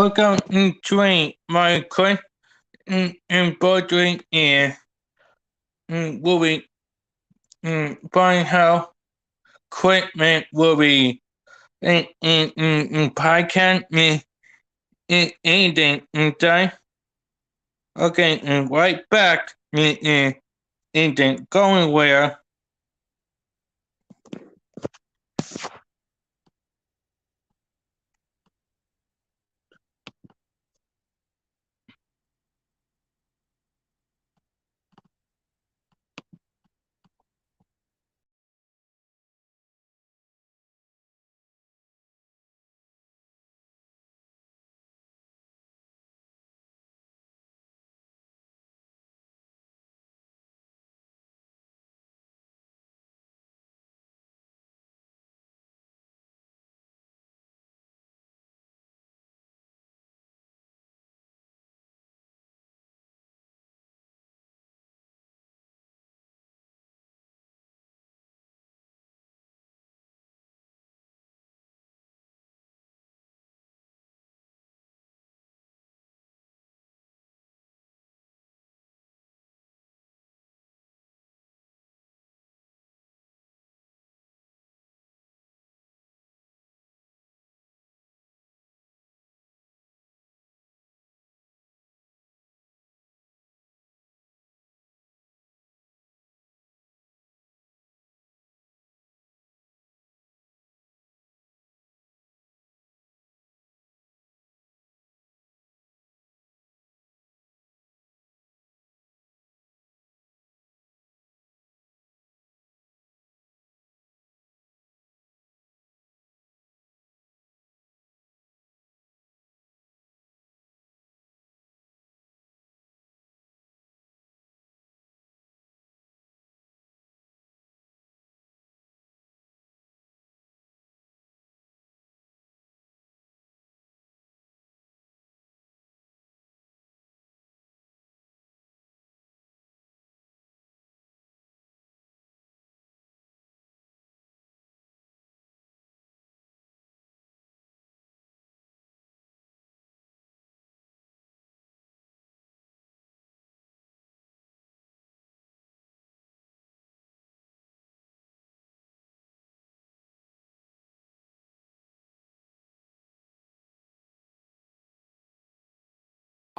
Welcome to my quick embroidery and movie find how equipment will be podcast anything inside. Okay, and right back anything going where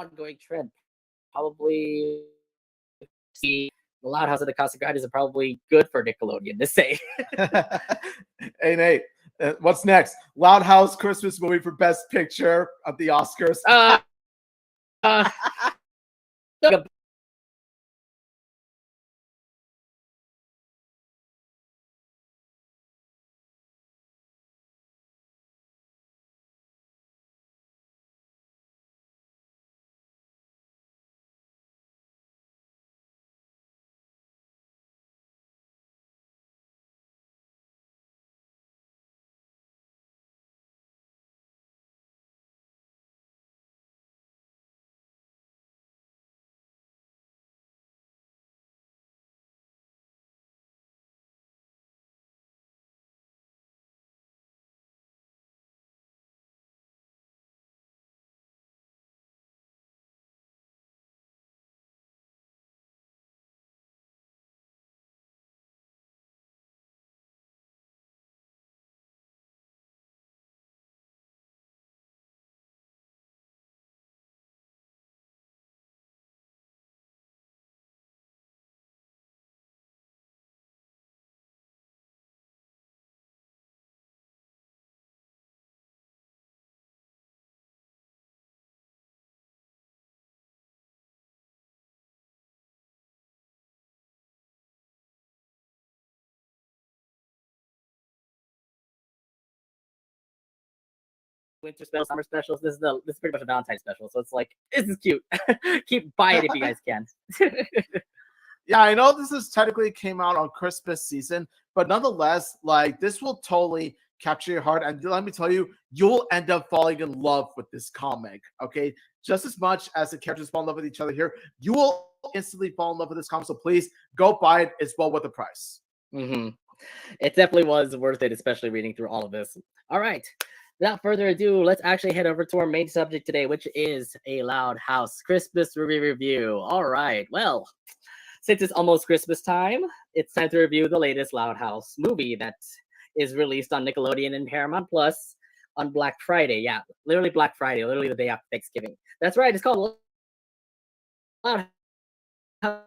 ongoing trend. Probably see the Loud House of the Casa Grande is probably good for Nickelodeon to say. Hey, Nate, what's next? Loud House Christmas movie for Best Picture at the Oscars. Uh, winter special, summer specials. This is pretty much a Valentine's special, so it's like this is cute. Keep buy it if you guys can. Yeah, I know this is technically came out on Christmas season, but nonetheless, like this will totally capture your heart. And let me tell you, you'll end up falling in love with this comic. Okay, just as much as the characters fall in love with each other here, you will instantly fall in love with this comic. So please go buy it. It's well worth the price. Mm-hmm. It definitely was worth it, especially reading through all of this. All right. without further ado, let's actually head over to our main subject today, which is a Loud House Christmas movie review. All right, well, since it's almost Christmas time, it's time to review the latest Loud House movie that is released on Nickelodeon and Paramount Plus on Black Friday. Yeah, literally Black Friday, literally the day after Thanksgiving. That's right, it's called Loud House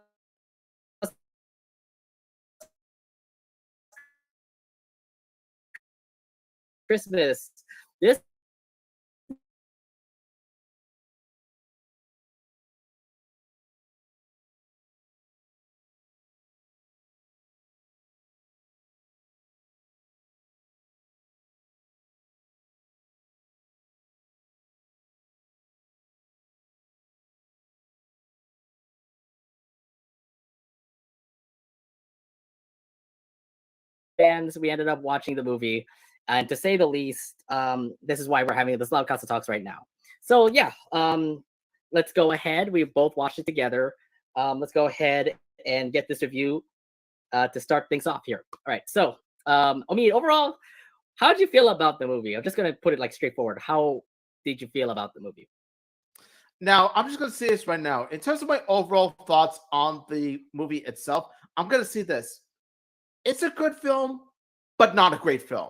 Christmas. This fans, we ended up watching the movie, and to say the least, this is why we're having this Loud Casa Talks right now. So yeah, let's go ahead. We both watched it together. Let's go ahead and get this review to start things off here. All right, so Omid, overall, how did you feel about the movie? I'm just gonna put it like straightforward. How did you feel about the movie? Now, I'm just going to say this right now. In terms of my overall thoughts on the movie itself, I'm going to say this. It's a good film, but not a great film.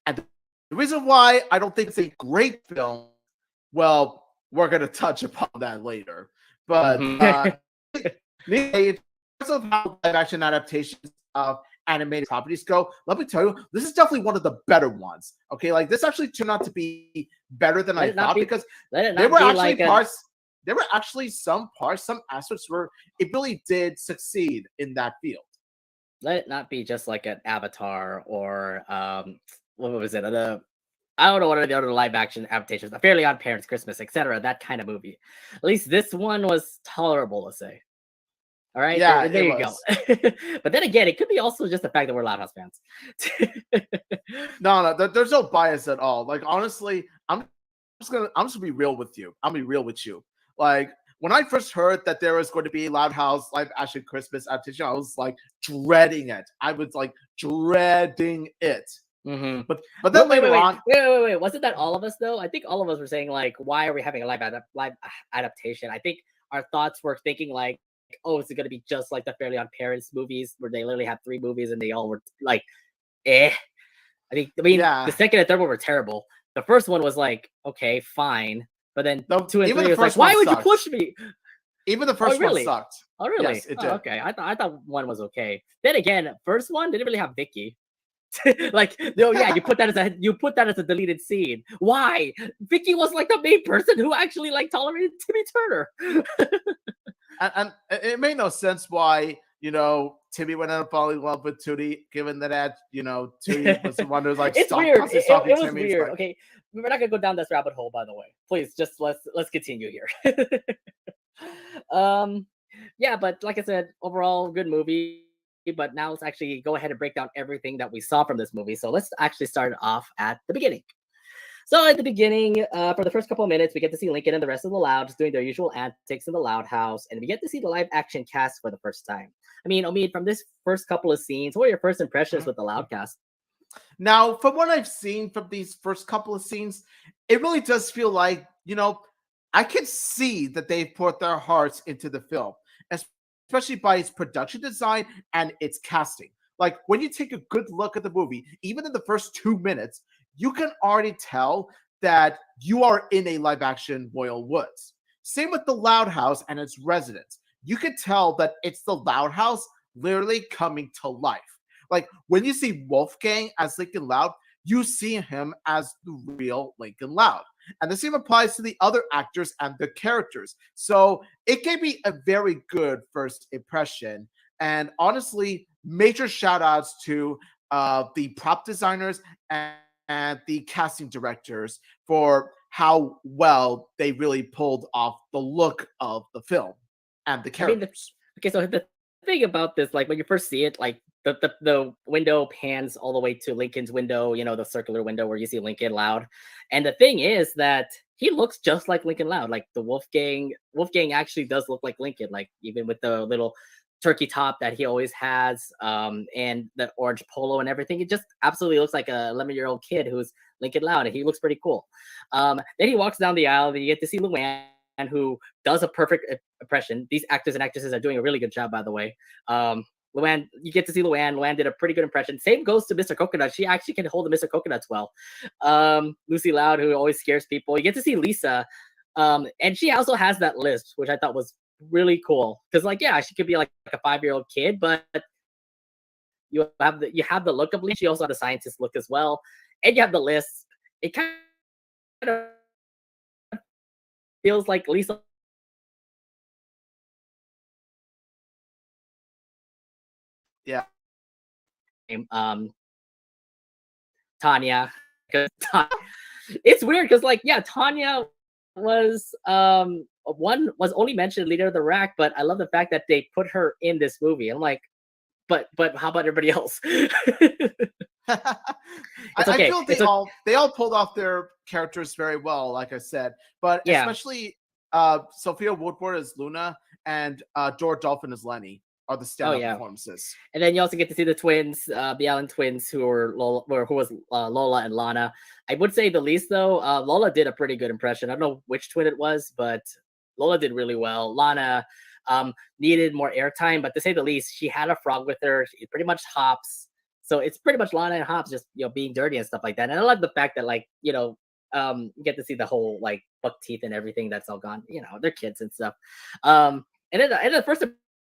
And the reason why I don't think it's a great film, well, we're going to touch upon that later. But in terms of how live action adaptations of animated properties go, let me tell you, this is definitely one of the better ones. Okay, like this actually turned out to be better than I thought because there were actually parts. There were actually some parts, some aspects where it really did succeed in that field. Let it not be just like an Avatar or what was it? I don't know what are the other live action adaptations, Fairly Odd Parents, Christmas, etc. That kind of movie. At least this one was tolerable, let's say. All right, Yeah, there you go. But then again, it could be also just the fact that we're Loud House fans. No, there's no bias at all. Like honestly, I'm just gonna be real with you. I'll be real with you. Like when I first heard that there was going to be Loud House live action Christmas adaptation, I was like dreading it. I was like dreading it. Mm-hmm. But then later on, wait, wasn't that all of us though? I think all of us were saying like, why are we having a live adaptation? I think our thoughts were thinking like, oh, is it going to be just like the Fairly Odd Parents movies where they literally had 3 movies and they all were like, eh? I mean, yeah. The second and third one were terrible. The first one was like, okay, fine, but then 2 and 3 was like, why would you push me? Even the first one sucked. Oh, really? Yes, it did. Okay, I thought one was okay. Then again, first one didn't really have Vicky. Like, no, yeah, you put that as a deleted scene. Why? Vicky was like the main person who actually like tolerated Timmy Turner. And it made no sense why, Timmy went up falling in love with Tootie, given that, Tootie was the one who was like, it's weird. It was weird. Like, okay, we're not gonna go down this rabbit hole, by the way. Please, just let's continue here. Yeah, but like I said, overall good movie. But now let's actually go ahead and break down everything that we saw from this movie. So let's actually start off at the beginning. So at the beginning, for the first couple of minutes, we get to see Lincoln and the rest of the Louds doing their usual antics in the Loud House, and we get to see the live action cast for the first time. I mean, Omid, from this first couple of scenes, what are your first impressions with the Loud cast? Now, from what I've seen from these first couple of scenes, it really does feel like, I can see that they've put their hearts into the film, especially by its production design and its casting. Like when you take a good look at the movie, even in the first 2 minutes, you can already tell that you are in a live action Royal Woods. Same with the Loud House and its residents. You can tell that it's the Loud House literally coming to life. Like when you see Wolfgang as Lincoln Loud, you see him as the real Lincoln Loud. And the same applies to the other actors and the characters. So it gave me a very good first impression. And honestly, major shout outs to the prop designers and the casting directors for how well they really pulled off the look of the film and the characters. Okay, so the thing about this, like when you first see it, like the window pans all the way to Lincoln's window, the circular window where you see Lincoln Loud. And the thing is that he looks just like Lincoln Loud. Like the Wolfgang actually does look like Lincoln, like even with the little turkey top that he always has, and the orange polo and everything. It just absolutely looks like a 11-year-old kid who's Lincoln Loud, and he looks pretty cool. Then he walks down the aisle, and you get to see Luann, who does a perfect impression. These actors and actresses are doing a really good job, by the way. Luann, you get to see Luann. Luann did a pretty good impression. Same goes to Mr. Coconut. She actually can hold the Mr. Coconuts well. Lucy Loud, who always scares people. You get to see Lisa, and she also has that lisp, which I thought was really cool. Because, like, yeah, she could be like a 5-year-old kid, but you have the look of Lisa. She also has the scientist look as well, and you have the lisp. It kind of feels like Lisa. Yeah. Tanya. It's weird because, like, yeah, Tanya was only mentioned leader of the rack, but I love the fact that they put her in this movie. I'm like, but how about everybody else? I okay. feel they all pulled off their characters very well, like I said, but Yeah. especially Sophia Woodward as Luna and Dora Dolphin as Lenny are the standout performances. And then you also get to see the twins, the Allen twins, who were Lola and Lana. I would say the least though, Lola did a pretty good impression. I don't know which twin it was, but Lola did really well. Lana needed more airtime, but to say the least, she had a frog with her. She pretty much Hops. So it's pretty much Lana and Hops just, being dirty and stuff like that. And I love the fact that, like, you get to see the whole, like, buck teeth and everything that's all gone. They're kids and stuff. And then the first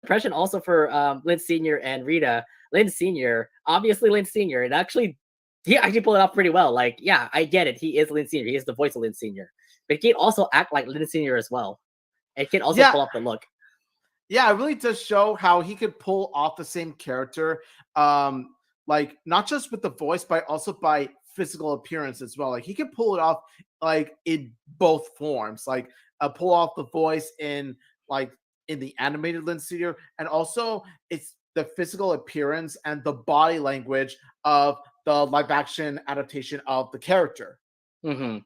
impression also for Lynn Sr. and Rita. Lynn Sr., obviously Lynn Sr., and he actually pulled it off pretty well. Like, yeah, I get it. He is Lynn Sr. He is the voice of Lynn Sr. But he can also act like Lynn Sr. as well. And he can also pull off the look. Yeah, it really does show how he could pull off the same character. Like, not just with the voice, but also by physical appearance as well. Like, he can pull it off, like, in both forms. Like, pull off the voice in the animated Lynn Sr., and also it's the physical appearance and the body language of the live action adaptation of the character. Mm-hmm.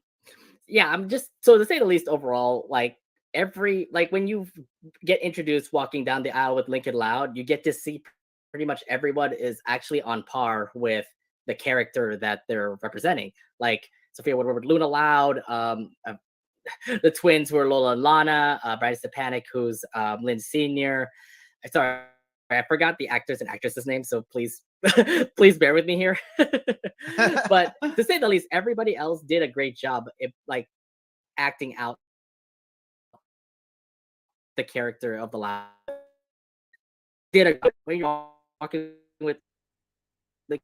Yeah, I'm just, so to say the least, overall, like, when you get introduced walking down the aisle with Lincoln Loud, you get to see pretty much everyone is actually on par with the character that they're representing. Like Sophia Woodward, Luna Loud, the twins who are Lola and Lana, Brad Stepanek, who's Lynn Sr. Sorry, I forgot the actors and actresses' names, so please please bear with me here. But to say the least, everybody else did a great job like acting out the character of the Loud. Did a good when you're walking with the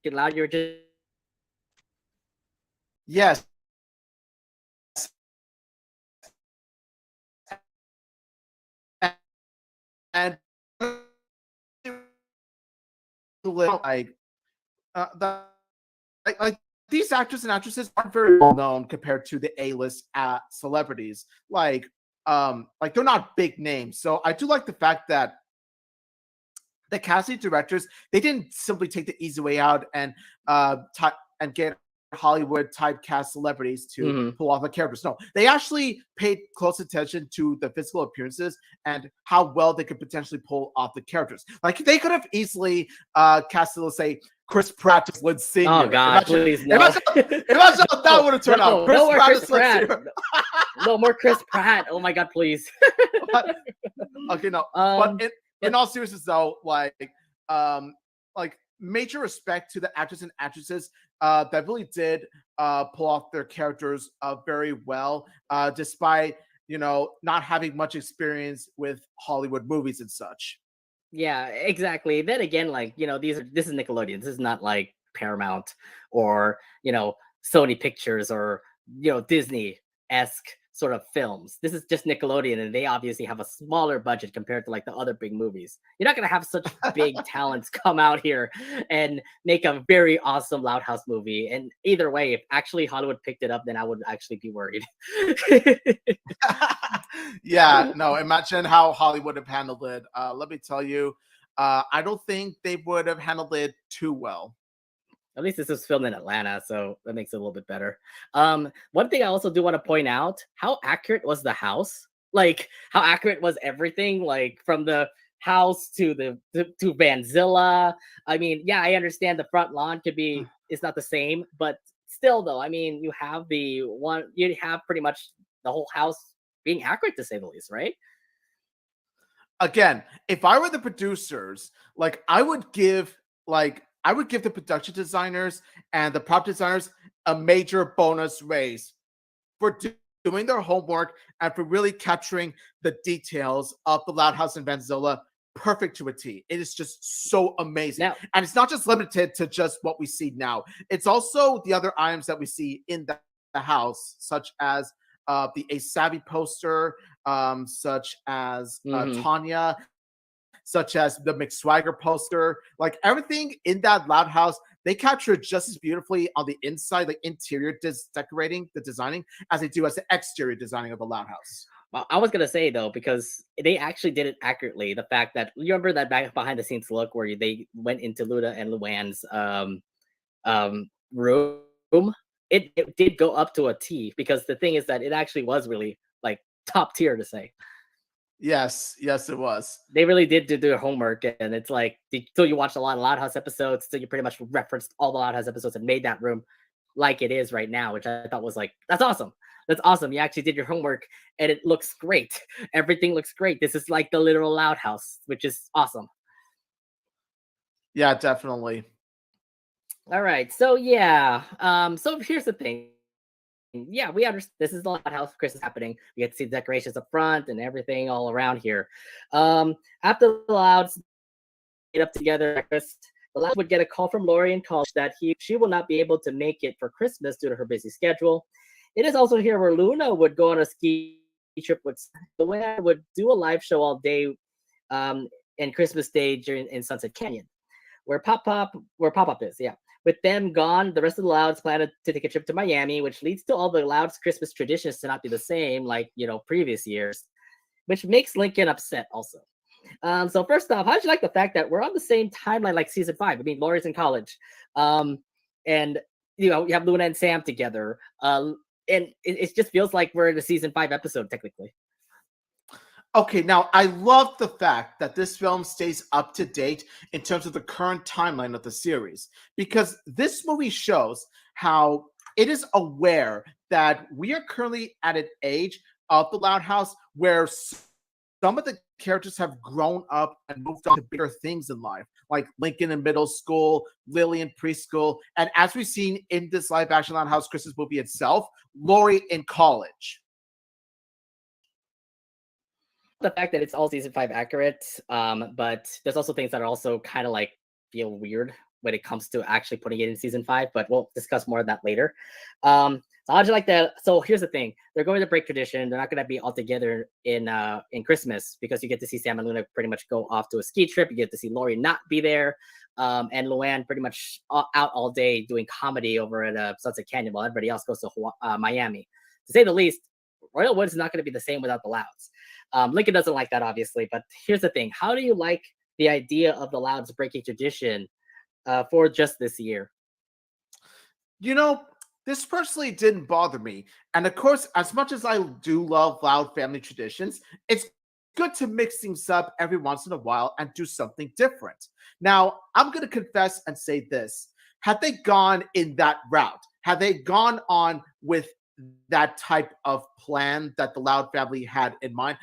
Loud, you're just yes. And like these actors and actresses aren't very well known compared to the A-list celebrities. Like they're not big names. So I do like the fact that the casting directors, they didn't simply take the easy way out and get Hollywood typecast celebrities to pull off the characters. No, they actually paid close attention to the physical appearances and how well they could potentially pull off the characters. Like they could have easily casted, let's say, Chris Pratt as Lynn Sr. Oh God, please no! Imagine how that would have turned out. Chris Pratt. No more Chris Pratt. Oh my God, please. Okay, no. But in all seriousness, though, like major respect to the actors and actresses that really did pull off their characters very well, despite not having much experience with Hollywood movies and such. Yeah, exactly. Then again, like this is Nickelodeon. This is not like Paramount or Sony Pictures or Disney-esque sort of films. This is just Nickelodeon, and they obviously have a smaller budget compared to like the other big movies. You're not gonna have such big talents come out here and make a very awesome Loud House movie. And either way, if actually Hollywood picked it up, then I would actually be worried. Yeah, no, imagine how Hollywood have handled it. Let me tell you, I don't think they would have handled it too well. At least this was filmed in Atlanta, so that makes it a little bit better. One thing I also do want to point out, how accurate was the house? Like how accurate was everything, like from the house to to Vanzilla. I mean, yeah, I understand the front lawn could be it's not the same, but still though, I mean, you have pretty much the whole house being accurate to say the least, right? Again, if I were the producers, like I would give the production designers and the prop designers a major bonus raise for doing their homework and for really capturing the details of the Loud House in Vanzilla perfect to a T. It is just so amazing. Now, And it's not just limited to just what we see now. It's also the other items that we see in the house, such as the A Savvy poster, such as mhm. Tanya, such as the McSwagger poster, like everything in that Loud House, they capture it just as beautifully on the inside, like interior decorating, the designing, as they do as the exterior designing of the Loud House. Well, I was gonna say though, because they actually did it accurately. The fact that you remember that back behind the scenes look where they went into Luna and Luann's room, it did go up to a T because the thing is that it actually was really like top tier to say. Yes, yes, it was. They really did do their homework, and it's like till you watched a lot of Loud House episodes, so you pretty much referenced all the Loud House episodes and made that room like it is right now, which I thought was like that's awesome. That's awesome. You actually did your homework, and it looks great. Everything looks great. This is like the literal Loud House, which is awesome. Yeah, definitely. All right, so yeah, so here's the thing. Yeah, we understand this is the Loud House. Chris is happening. We get to see the decorations up front and everything all around here. After the Louds get up together breakfast, the Louds would get a call from Lori in college that she will not be able to make it for Christmas due to her busy schedule. It is also here where Luna would go on a ski trip with Luann would do a live show all day, and Christmas Day during in Sunset Canyon, where Pop Up is. Yeah. With them gone, the rest of the Louds plan to take a trip to Miami, which leads to all the Louds Christmas traditions to not be the same like previous years, which makes Lincoln upset also. So first off, how did you like the fact that we're on the same timeline like season 5? I mean, Lori's in college, and you have Luna and Sam together, and it just feels like we're in a season 5 episode technically. Okay, now I love the fact that this film stays up to date in terms of the current timeline of the series, because this movie shows how it is aware that we are currently at an age of the Loud House where some of the characters have grown up and moved on to bigger things in life, like Lincoln in middle school, Lily in preschool, and as we've seen in this live action Loud House Christmas movie itself, Lori in college. The fact that it's all season 5 accurate, but there's also things that are also kind of like feel weird when it comes to actually putting it in season 5, but we'll discuss more of that later. So how'd you like that? So here's the thing: they're going to break tradition. They're not going to be all together in Christmas because you get to see Sam and Luna pretty much go off to a ski trip. You get to see Lori not be there, and Luann pretty much out all day doing comedy over at Sunset Canyon while everybody else goes to Miami. To say the least, Royal Woods is not going to be the same without the Louds. Lincoln doesn't like that, obviously, but here's the thing: how do you like the idea of the Louds breaking tradition for just this year? This personally didn't bother me. And of course, as much as I do love Loud family traditions, it's good to mix things up every once in a while and do something different. Now, I'm going to confess and say this. Had they gone in that route, had they gone on with that type of plan that the Loud family had in mind,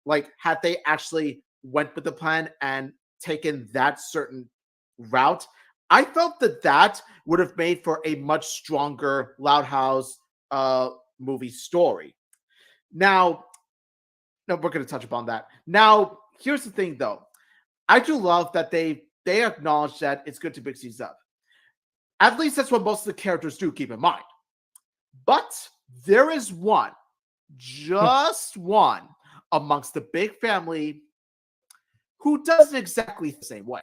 like had they actually went with the plan and taken that certain route, I felt that would have made for a much stronger Loud House movie story. Now, no, we're going to touch upon that. Now, here's the thing, though. I do love that they acknowledge that it's good to mix these up. At least that's what most of the characters do keep in mind. But there is one, just one, amongst the big family who doesn't exactly the same way.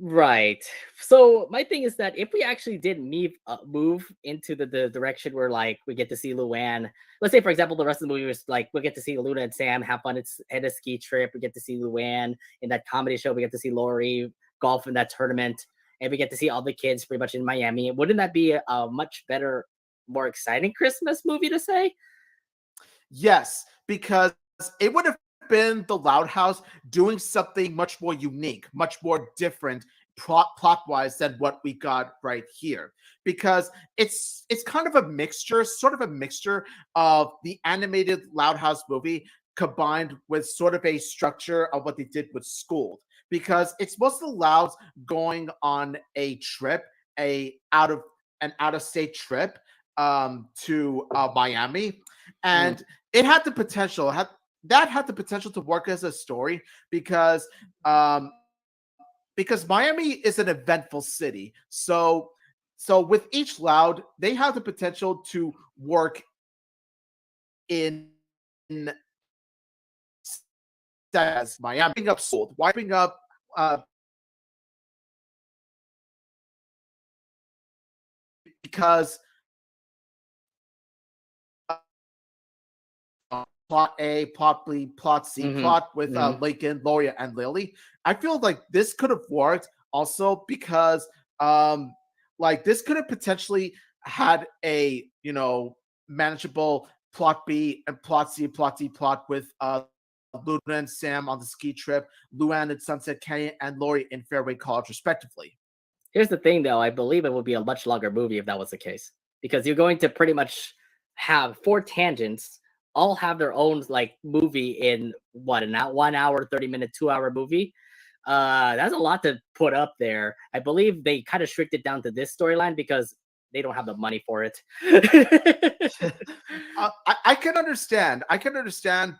Right. So my thing is that if we actually did move into the direction where like we get to see Luann, let's say for example the rest of the movie was like we get to see Luna and Sam have fun at a ski trip, we get to see Luann in that comedy show, we get to see Lori golf in that tournament, and we get to see all the kids pretty much in Miami. Wouldn't that be a much better, more exciting Christmas movie to say? Yes, because it would have been the Loud House doing something much more unique, much more different plot wise than what we got right here. Because it's kind of a mixture, sort of a mixture of the animated Loud House movie combined with sort of a structure of what they did with Schooled. Because it's most of the Louds going on a trip, an out of state trip to Miami, and it had the potential had the potential to work as a story because Miami is an eventful city. So with each Loud, they have the potential to work in as Miami, wiping up Sold, wiping up because plot A, plot B, plot C, plot with Lincoln, Loria, and Lily. I feel like this could have worked also because like this could have potentially had a manageable plot B and plot C, plot D, plot with Luna and Sam on the ski trip, Luann at Sunset Canyon, and Lori in Fairway College, respectively. Here's the thing, though. I believe it would be a much longer movie if that was the case, because you're going to pretty much have 4 tangents all have their own like movie in what, an 1 hour, 30-minute, 2-hour movie. That's a lot to put up there. I believe they kind of strict it down to this storyline because they don't have the money for it. I can understand.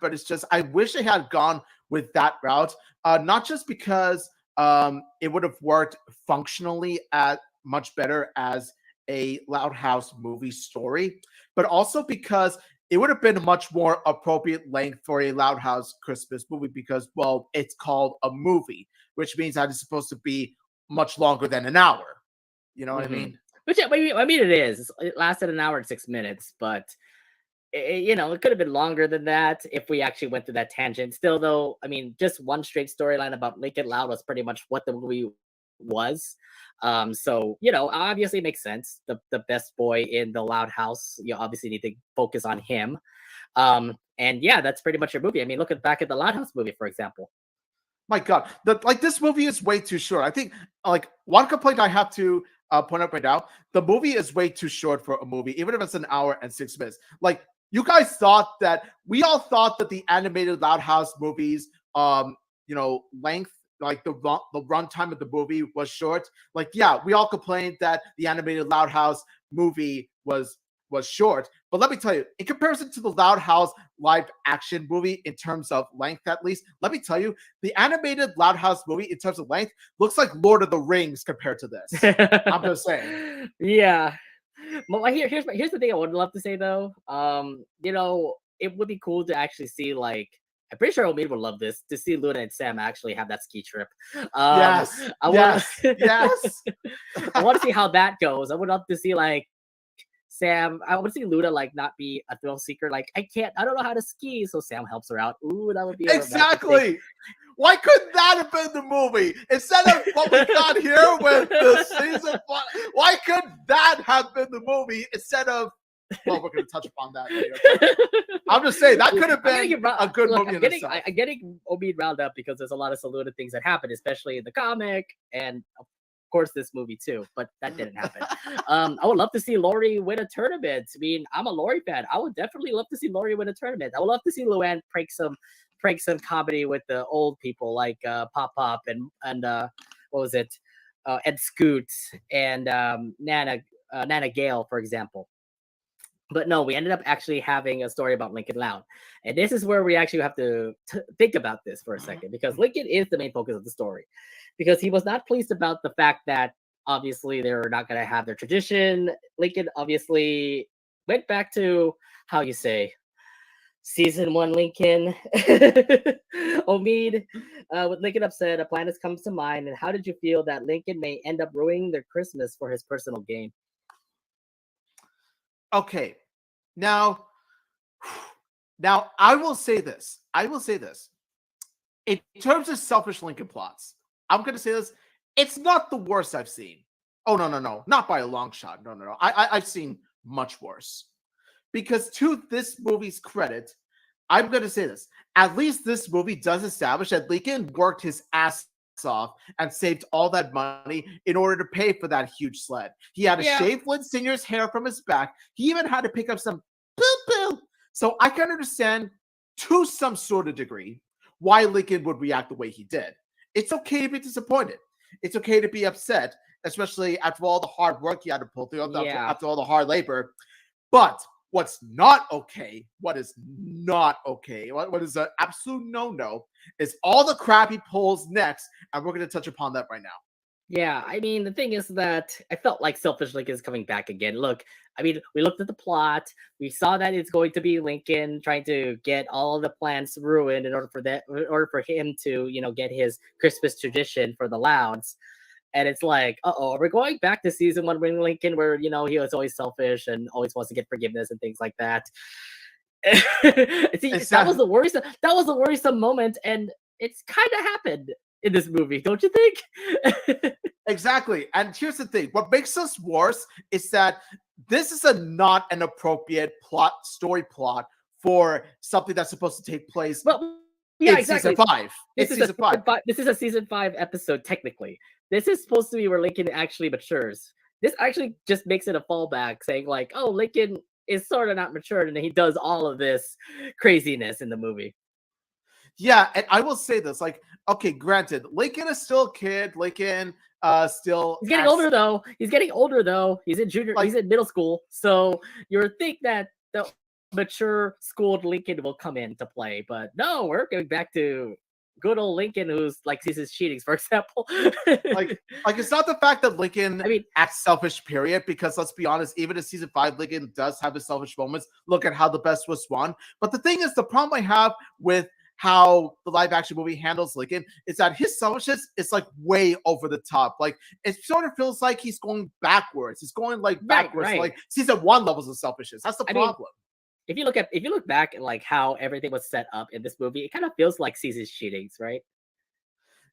But it's just I wish they had gone with that route. Not just because it would have worked functionally at much better as a Loud House movie story, but also because it would have been a much more appropriate length for a Loud House Christmas movie because, well, it's called a movie, which means that it's supposed to be much longer than an hour. You know what I mean? Which I mean, it is. It lasted 1 hour and 6 minutes, but it could have been longer than that if we actually went through that tangent. Still, though, I mean, just one straight storyline about Lincoln Loud was pretty much what the movie was. So obviously it makes sense. The best boy in the Loud House, you obviously need to focus on him. And yeah, that's pretty much your movie. I mean, look back at the Loud House movie, for example. My God, this movie is way too short. I think one complaint I have to point out right now: the movie is way too short for a movie, even if it's 1 hour and 6 minutes. Like we all thought that the animated Loud House movies, length. Like the runtime of the movie was short. Like, yeah, we all complained that the animated Loud House movie was short. But let me tell you, in comparison to the Loud House live action movie in terms of length, at least, let me tell you, the animated Loud House movie in terms of length looks like Lord of the Rings compared to this. I'm just saying. Yeah. Well, here's the thing I would love to say though. It would be cool to actually see I'm pretty sure Omid would love this, to see Luna and Sam actually have that ski trip. Yes. Yes. I want to see how that goes. I would love to see Sam. I want to see Luna not be a thrill seeker. I don't know how to ski, so Sam helps her out. Ooh, that would be exactly. Why couldn't that have been the movie instead of what we got here with the season? Why couldn't that have been the movie instead of? Well, we're going to touch upon that later. I'm just saying that could have been a good movie in itself. I'm getting Omid riled up because there's a lot of Saluna things that happen, especially in the comic and of course this movie too. But that didn't happen. I would love to see Lori win a tournament. I mean, I'm a Lori fan. I would definitely love to see Lori win a tournament. I would love to see Luann prank some comedy with the old people like Pop Pop and what was it, Ed Scoot and Nana Gale, for example. But no, we ended up actually having a story about Lincoln Loud. And this is where we actually have to think about this for a second, because Lincoln is the main focus of the story. Because he was not pleased about the fact that obviously they're not going to have their tradition. Lincoln obviously went back to, how you say, season 1 Lincoln. Omid, with Lincoln upset, a plan has come to mind. And how did you feel that Lincoln may end up ruining their Christmas for his personal gain? Okay, now I will say this. In terms of selfish Lincoln plots, I'm going to say this. It's not the worst I've seen. Oh, no. Not by a long shot. No. I've seen much worse. because to this movie's credit, I'm going to say this. At least this movie does establish that Lincoln worked his ass off and saved all that money in order to pay for that huge sled. He had to Yeah. shave Flint Sr.'s hair from his back. He even had to pick up some poo-poo. So I can understand to some sort of degree why Lincoln would react the way he did. It's okay to be disappointed. It's okay to be upset, especially after all the hard work you had to pull through, after all the hard labor. But what's not okay, what is an absolute no-no, is all the crap he pulls next, and we're going to touch upon that right now. Yeah, I mean, the thing is that I felt like Selfish Lincoln is coming back again. Look, I mean, we looked at the plot. We saw that it's going to be Lincoln trying to get all of the plans ruined in order for him to, get his Christmas tradition for the Louds. And it's like, we're going back to season 1 with Lincoln, where he was always selfish and always wants to get forgiveness and things like that. See, that was the worrisome moment, and it's kind of happened in this movie, don't you think? Exactly. And here's the thing. What makes this worse is that this is not an appropriate story plot for something that's supposed to take place exactly. season 5. It's season 5. This is a season 5 episode, technically. This is supposed to be where Lincoln actually matures. This actually just makes it a fallback, saying like, oh, Lincoln is sort of not matured, and he does all of this craziness in the movie. Yeah, and I will say this, like, okay, granted, Lincoln is still a kid. Lincoln still... He's getting older, though. He's in he's in middle school. So you would think that the mature schooled Lincoln will come into play. But no, we're going back to good old Lincoln, who's like sees his cheatings, for example. like it's not the fact that Lincoln acts selfish, period, because let's be honest, even in season 5, Lincoln does have his selfish moments. Look at how the best was won. But the thing is, the problem I have with how the live action movie handles Lincoln is that his selfishness is like way over the top. Like it sort of feels like he's going backwards. He's going like backwards, right. Like season 1 levels of selfishness. That's the problem. If you look back at like how everything was set up in this movie, it kind of feels like Caesar's cheatings, right?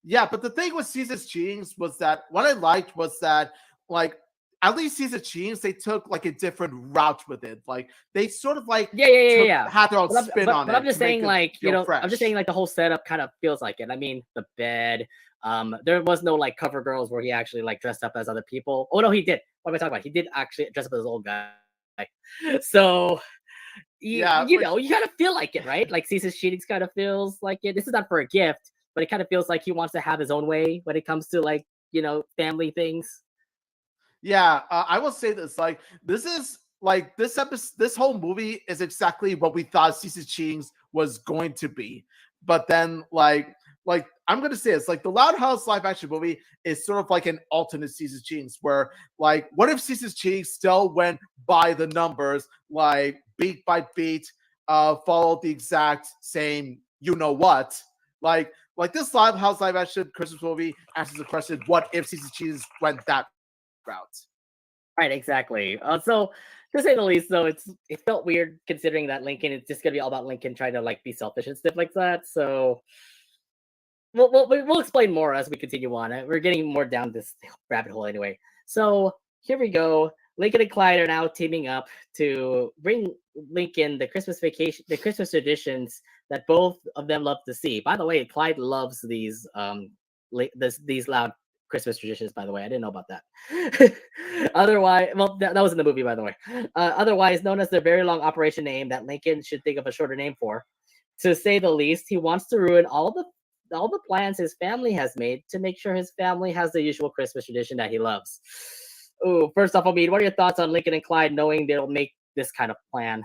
Yeah, but the thing with Caesar's cheatings was that what I liked was that like at least Caesar cheatings, they took like a different route with it. Like they sort of like had their own spin on it. But I'm just saying, like, I'm just saying like the whole setup kind of feels like it. I mean, the bed. There was no like cover girls where he actually like dressed up as other people. Oh no, he did. What am I talking about? He did actually dress up as an old guy. So you kind of feel like it, right? Like Caesar's cheatings kind of feels like it. This is not for a gift, but it kind of feels like he wants to have his own way when it comes to like, family things. Yeah, I will say this. Like, this is like this whole movie is exactly what we thought Caesar's cheatings was going to be. But then, like I'm gonna say it's like the Loud House live action movie is sort of like an alternate Caesar's cheatings, where like, what if Caesar's cheatings still went by the numbers, like beat by beat, followed the exact same, what? Like this Loud House live action Christmas movie answers the question: what if Caesar's cheatings went that route? Right, exactly. So to say the least, though, it felt weird considering that Lincoln is just gonna be all about Lincoln trying to like be selfish and stuff like that. So we'll explain more as we continue on. We're getting more down this rabbit hole anyway. So here we go. Lincoln and Clyde are now teaming up to bring Lincoln the Christmas traditions that both of them love to see. By the way, Clyde loves these loud Christmas traditions, by the way. I didn't know about that. Otherwise, well, that was in the movie, by the way. Otherwise known as their very long operation name that Lincoln should think of a shorter name for. To say the least, he wants to ruin all the plans his family has made to make sure his family has the usual Christmas tradition that he loves. Oh, first off, Omid, what are your thoughts on Lincoln and Clyde knowing they'll make this kind of plan?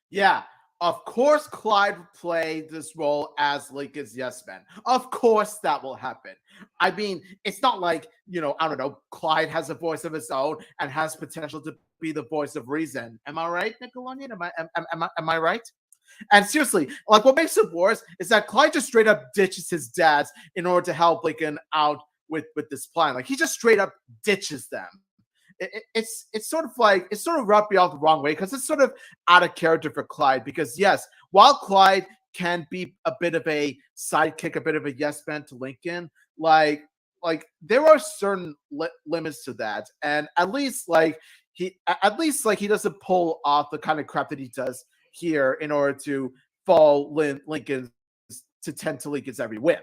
Yeah. Of course, Clyde will play this role as Lincoln's yes man. Of course, that will happen. I mean, it's not like, I don't know, Clyde has a voice of his own and has potential to be the voice of reason. Am I right, Nickelodeon? Am I right? And seriously, like what makes it worse is that Clyde just straight up ditches his dads in order to help Lincoln out with this plan. Like he just straight up ditches them. It's sort of rubbed me off the wrong way because it's sort of out of character for Clyde. Because yes, while Clyde can be a bit of a sidekick, a bit of a yes man to Lincoln, like there are certain limits to that, and at least like at least like he doesn't pull off the kind of crap that he does here in order to fall Lincoln's to tend to Lincoln's every win.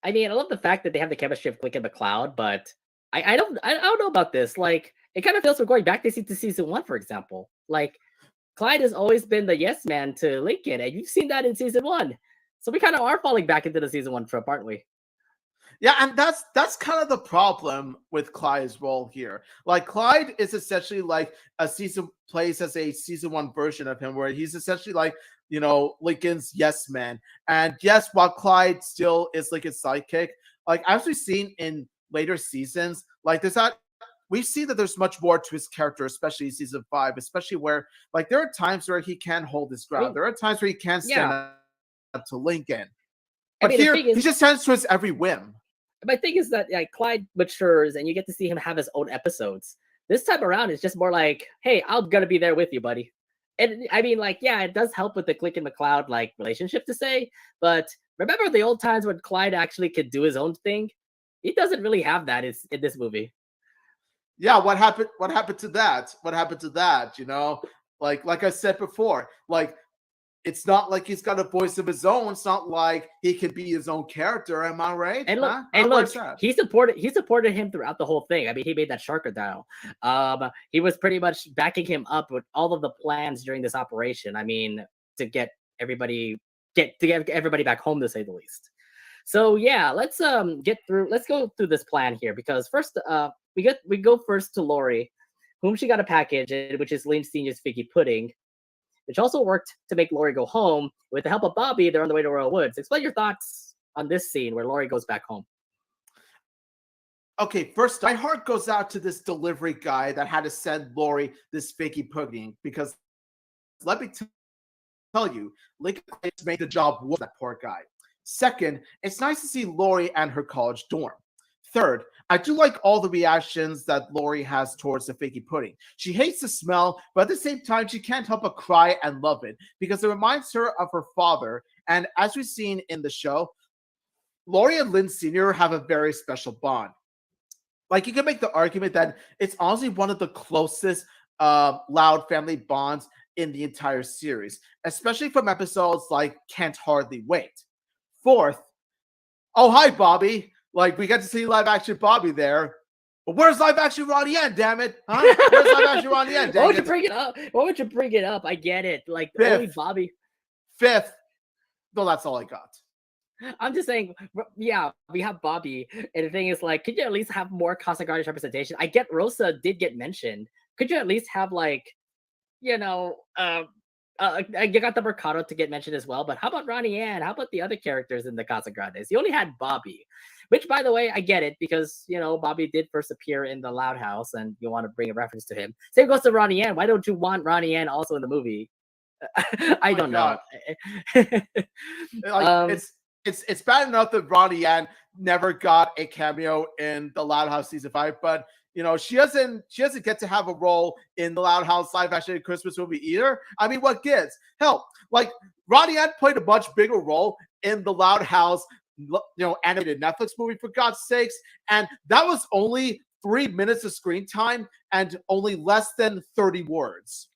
I mean, I love the fact that they have the chemistry of Click and McCloud, but I don't know about this. Like, it kind of feels we're going back to season 1, for example. Like, Clyde has always been the yes man to Lincoln, and you've seen that in season 1. So we kind of are falling back into the season 1 trip, aren't we? Yeah, and that's kind of the problem with Clyde's role here. Like, Clyde is essentially like plays as a season 1 version of him, where he's essentially like, Lincoln's yes man. And yes, while Clyde still is Lincoln's sidekick, like as we've seen in later seasons, like we see that there's much more to his character, especially in season 5, especially where like there are times where he can hold his ground. There are times where he can stand up to Lincoln. But here, he just stands to his every whim. My thing is that Clyde matures and you get to see him have his own episodes. This time around, it's just more like, hey, I'm going to be there with you, buddy. And I mean, like, yeah, it does help with the Click and McCloud like relationship to say, but remember the old times when Clyde actually could do his own thing? He doesn't really have that in this movie. Yeah, what happened to that? What happened to that? Like I said before, like it's not like he's got a voice of his own. It's not like he can be his own character. Am I right? And look, he supported him throughout the whole thing. I mean, he made that Sharkadile. He was pretty much backing him up with all of the plans during this operation. I mean, to get everybody back home, to say the least. So yeah, let's go through this plan here, because first we go first to Lori, whom she got a package, which is Lynn Senior's figgy pudding, which also worked to make Lori go home. With the help of Bobby, they're on the way to Royal Woods. Explain your thoughts on this scene where Lori goes back home. Okay, first, my heart goes out to this delivery guy that had to send Lori this figgy pudding, because let me tell you, Lincoln made the job worse, that poor guy. Second, it's nice to see Lori and her college dorm. Third, I do like all the reactions that Lori has towards the figgy pudding. She hates the smell, but at the same time, she can't help but cry and love it because it reminds her of her father. And as we've seen in the show, Lori and Lynn Sr. have a very special bond. Like, you can make the argument that it's honestly one of the closest Loud family bonds in the entire series, especially from episodes like Can't Hardly Wait. Fourth, oh, hi, Bobby. Like, we get to see live action Bobby there. But where's live action Ronnie Yen, damn it? Huh? Where's live action Ronnie Yen? Why would you bring it up? Why would you bring it up? I get it. Like, only Bobby. Fifth. No, that's all I got. I'm just saying, yeah, we have Bobby. And the thing is, like, could you at least have more Casa Grande's representation? I get Rosa did get mentioned. Could you at least have, like, you got the Mercado to get mentioned as well, but how about Ronnie Yen? How about the other characters in the Casa Grandes? You only had Bobby, which, by the way, I get it, because, Bobby did first appear in the Loud House and you want to bring a reference to him. Same goes to Ronnie Yen. Why don't you want Ronnie Yen also in the movie? I don't know. It's bad enough that Ronnie Yen never got a cameo in the Loud House season 5, but she doesn't get to have a role in the Loud House live action Christmas movie either. I mean, what gives? Hell, like, Ronnie Yen played a much bigger role in the Loud House, animated Netflix movie, for God's sakes, and that was only 3 minutes of screen time and only less than 30 words.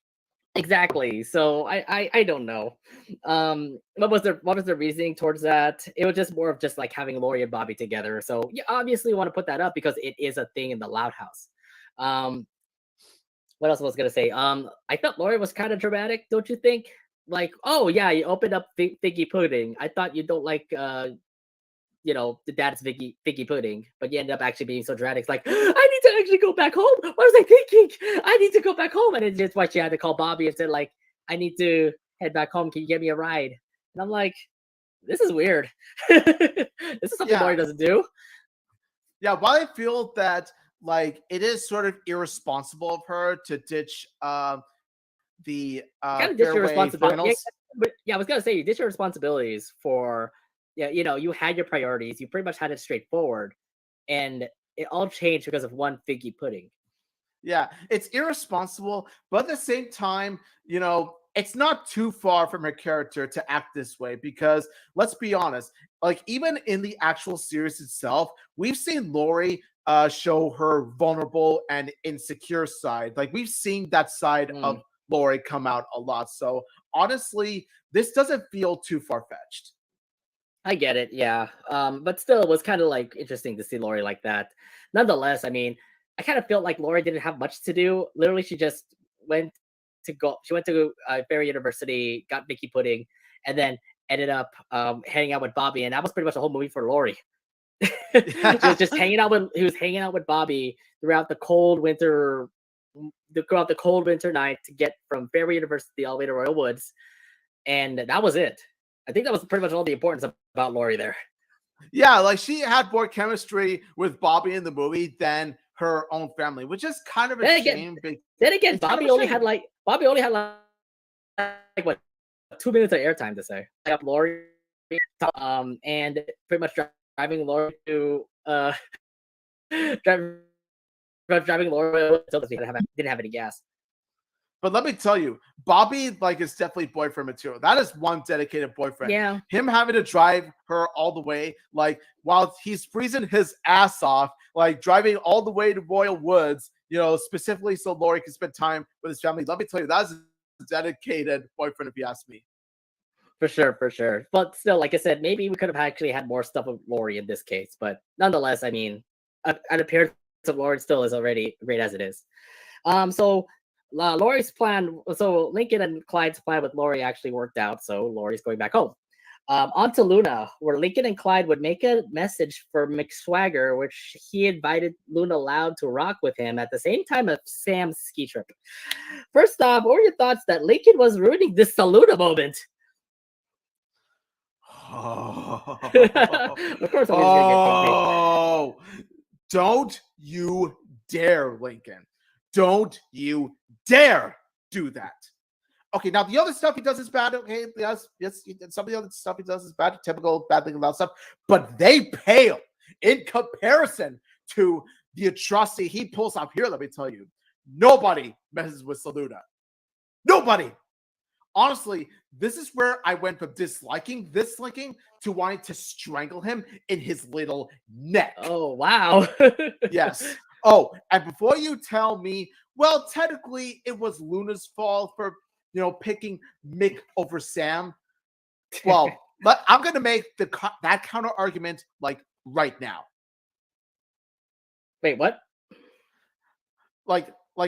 Exactly. So I don't know. What was the reasoning towards that? It was just more of just like having Lori and Bobby together. So you obviously want to put that up because it is a thing in the Loud House. What else was I gonna say? I thought Lori was kind of dramatic, don't you think? Like, oh yeah, you opened up figgy pudding. I thought you don't like the dad's figgy pudding, but you end up actually being so dramatic. It's like, I need to actually go back home. What was I thinking? I need to go back home. And it's just why she had to call Bobby and said, like, I need to head back home. Can you give me a ride? And I'm like, this is weird. This is something Lori doesn't do. Yeah, while I feel that, like, it is sort of irresponsible of her to ditch the kind of ditch your responsibility. Yeah, I was gonna say, you ditch your responsibilities for. Yeah, you had your priorities. You pretty much had it straightforward, and it all changed because of one figgy pudding. Yeah, it's irresponsible, but at the same time, it's not too far from her character to act this way, because let's be honest, like, even in the actual series itself, we've seen Lori show her vulnerable and insecure side. Like we've seen that side of Lori come out a lot. So honestly, this doesn't feel too far fetched. I get it, yeah. But still, it was kind of like interesting to see Lori like that. Nonetheless, I mean, I kind of felt like Lori didn't have much to do. Literally, she just went to go. She went to Barry University, got Mickey pudding, and then ended up hanging out with Bobby, and that was pretty much the whole movie for Lori. She was just hanging out with. He was hanging out with Bobby throughout the cold winter, night to get from Barry University all the way to Royal Woods, and that was it. I think that was pretty much all the importance about Lori there. Yeah, like she had more chemistry with Bobby in the movie than her own family, which is kind of a shame. Then again, Bobby only had like what 2 minutes of airtime to say. Up Lori, and pretty much driving Lori to driving Lori until he didn't have any gas. But let me tell you, Bobby like is definitely boyfriend material. That is one dedicated boyfriend. Yeah. Him having to drive her all the way, like while he's freezing his ass off, like driving all the way to Royal Woods, specifically so Lori can spend time with his family. Let me tell you, that's a dedicated boyfriend, if you ask me. For sure. But still, like I said, maybe we could have actually had more stuff with Lori in this case. But nonetheless, I mean, an appearance of Lori still is already great as it is. So Lori's plan, so Lincoln and Clyde's plan with Lori actually worked out. So Lori's going back home. On to Luna, where Lincoln and Clyde would make a message for McSwagger, which he invited Luna Loud to rock with him at the same time of Sam's ski trip. First off, what were your thoughts that Lincoln was ruining this Saluna moment? Of course, don't you dare, Lincoln. Don't you dare do that. Okay, now the other stuff he does is bad. Okay, yes, some of the other stuff he does is bad, typical bad thing about stuff, but they pale in comparison to the atrocity he pulls off here. Let me tell you, nobody messes with Saluna. Nobody. Honestly, this is where I went from disliking to wanting to strangle him in his little neck. Oh, wow. Yes. Oh, and before you tell me, well, technically it was Luna's fault for, picking Mick over Sam. Well, I'm going to make that counter argument like right now. Wait, what? Like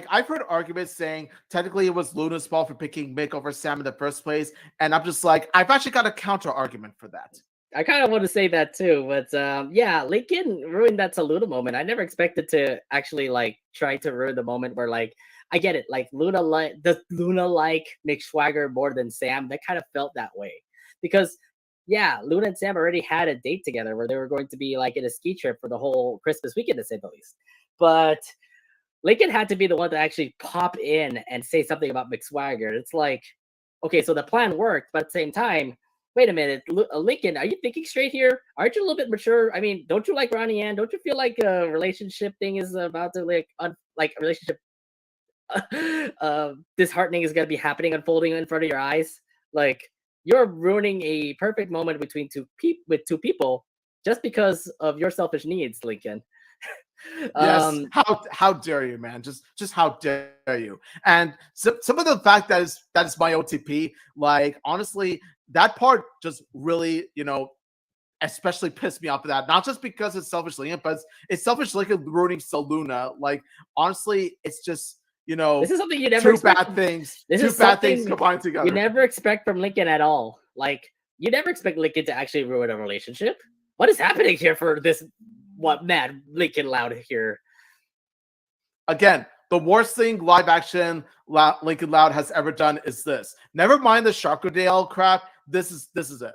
I've heard arguments saying technically it was Luna's fault for picking Mick over Sam in the first place, and I'm just like, I've actually got a counter argument for that. I kind of want to say that too, but yeah, Lincoln ruined that Saluna moment. I never expected to actually like try to ruin the moment where like I get it, like Luna like McSwagger more than Sam. That kind of felt that way because yeah, Luna and Sam already had a date together where they were going to be like in a ski trip for the whole Christmas weekend, to say the least. But Lincoln had to be the one to actually pop in and say something about McSwagger. It's like, okay, so the plan worked, but at the same time, wait a minute, Lincoln, are you thinking straight here? Aren't you a little bit mature? I mean, don't you like Ronnie Ann? Don't you feel like a relationship thing is about to like a relationship disheartening is going to be unfolding in front of your eyes? Like you're ruining a perfect moment between two people just because of your selfish needs, Lincoln. Yes, how dare you, man? Just how dare you? And some of the fact that is my OTP, like honestly, that part just really, especially pissed me off of that. Not just because it's selfish Lincoln, but it's selfish Lincoln ruining Saluna. Like honestly, it's just this is something you never expect. Bad things. Two bad things combined together. You never expect from Lincoln at all. Like you never expect Lincoln to actually ruin a relationship. What is happening here for this? What mad Lincoln Loud here? Again, the worst thing live action Lincoln Loud has ever done is this. Never mind the Sharkadale crap. This is it.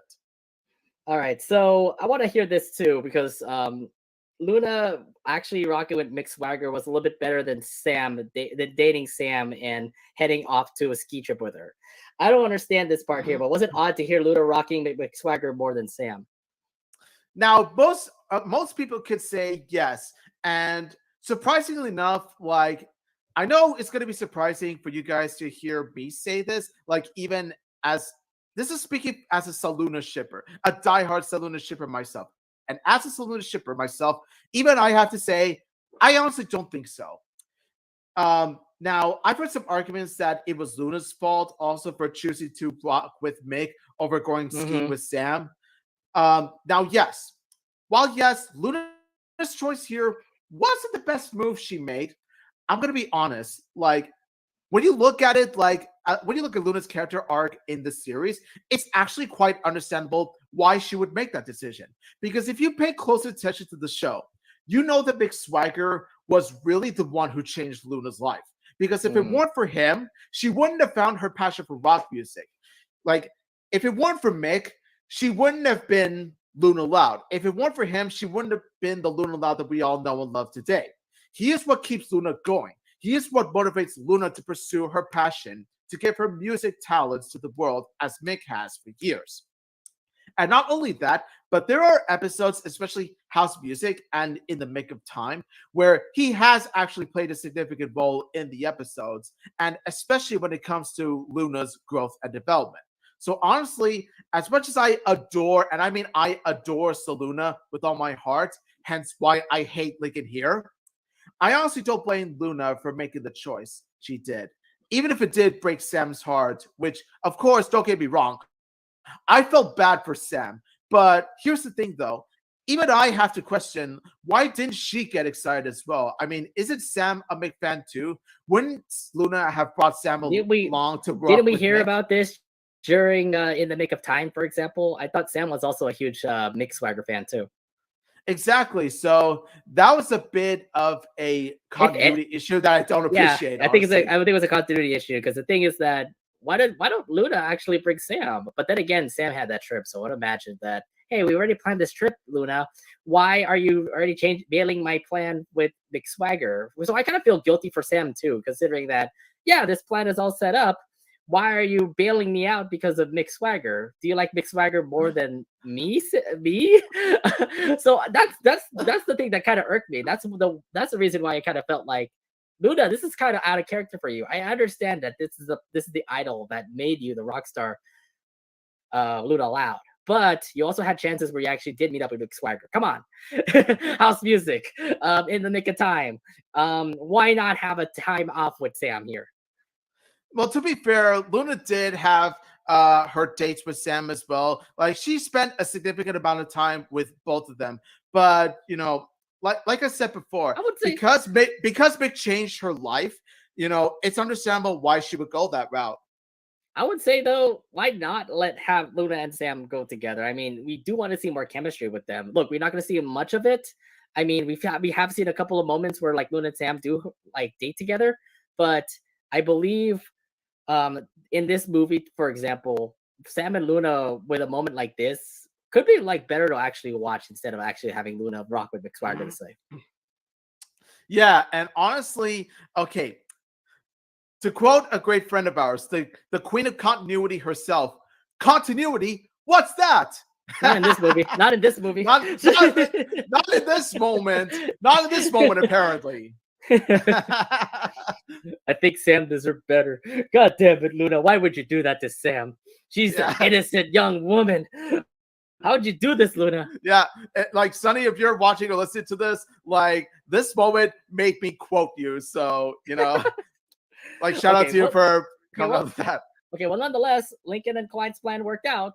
All right, so I want to hear this too because Luna actually rocking with McSwagger was a little bit better than Sam, than dating Sam and heading off to a ski trip with her. I don't understand this part here, but was it odd to hear Luna rocking McSwagger more than Sam? Now, most people could say yes, and surprisingly enough, like I know it's going to be surprising for you guys to hear me say this, like even as this is speaking as a Saluna shipper, a diehard Saluna shipper myself, and as a Saluna shipper myself, even I have to say I honestly don't think so. Now, I've heard some arguments that it was Luna's fault also for choosing to block with Mick over going skiing Mm-hmm. with Sam. Now, yes, while yes, Luna's choice here wasn't the best move she made, I'm gonna be honest. Like when you look at it, when you look at Luna's character arc in the series, it's actually quite understandable why she would make that decision. Because if you pay close attention to the show, you know that Mick Swagger was really the one who changed Luna's life. Because if it weren't for him, she wouldn't have found her passion for rock music. Like, if it weren't for Mick, she wouldn't have been Luna Loud. If it weren't for him, she wouldn't have been the Luna Loud that we all know and love today. He is what keeps Luna going. He is what motivates Luna to pursue her passion, to give her music talents to the world as Mick has for years. And not only that, but there are episodes, especially House Music and In the Mick of Time, where he has actually played a significant role in the episodes, and especially when it comes to Luna's growth and development. So honestly, as much as I adore, and I mean I adore Saluna with all my heart, hence why I hate Lincoln here, I honestly don't blame Luna for making the choice she did. Even if it did break Sam's heart, which, of course, don't get me wrong, I felt bad for Sam. But here's the thing, though. Even I have to question, why didn't she get excited as well? I mean, isn't Sam a Mick fan too? Wouldn't Luna have brought Sam along to rock Didn't we with hear Mick? about this during In the Mick of Time, for example? I thought Sam was also a huge Mick Swagger fan too. Exactly. So that was a bit of a continuity issue that I don't appreciate. I think it was a continuity issue because the thing is that why don't Luna actually bring Sam? But then again, Sam had that trip, so I would imagine that, hey, we already planned this trip, Luna. Why are you already bailing my plan with Mick Swagger? So I kind of feel guilty for Sam too, considering that, yeah, this plan is all set up. Why are you bailing me out because of Mick Swagger? Do you like Mick Swagger more than me? So that's the thing that kind of irked me. That's the reason why I kind of felt like, Luna, this is kind of out of character for you. I understand that this is the idol that made you the rock star, Luna Loud. But you also had chances where you actually did meet up with Mick Swagger. Come on, House Music, In the Nick of Time. Why not have a time off with Sam here? Well, to be fair, Luna did have her dates with Sam as well. Like she spent a significant amount of time with both of them. But like I said before, I would say because Mick changed her life, it's understandable why she would go that route. I would say though, why not have Luna and Sam go together? I mean, we do want to see more chemistry with them. Look, we're not going to see much of it. I mean, we have seen a couple of moments where like Luna and Sam do like date together, but I believe in this movie, for example, Sam and Luna with a moment like this could be like better to actually watch instead of actually having Luna rock with Mick Swagger to say. Yeah, and honestly, okay, to quote a great friend of ours, the queen of continuity herself, continuity, what's that? Not in this movie. Not in this movie. Not in this moment. Not in this moment, apparently. I think Sam deserved better. God damn it, Luna. Why would you do that to Sam? She's an innocent young woman. How would you do this, Luna? Yeah, like Sonny, if you're watching or listening to this, like this moment made me quote you. So, like shout out to you for coming up with that. Okay, well, nonetheless, Lincoln and Clyde's plan worked out.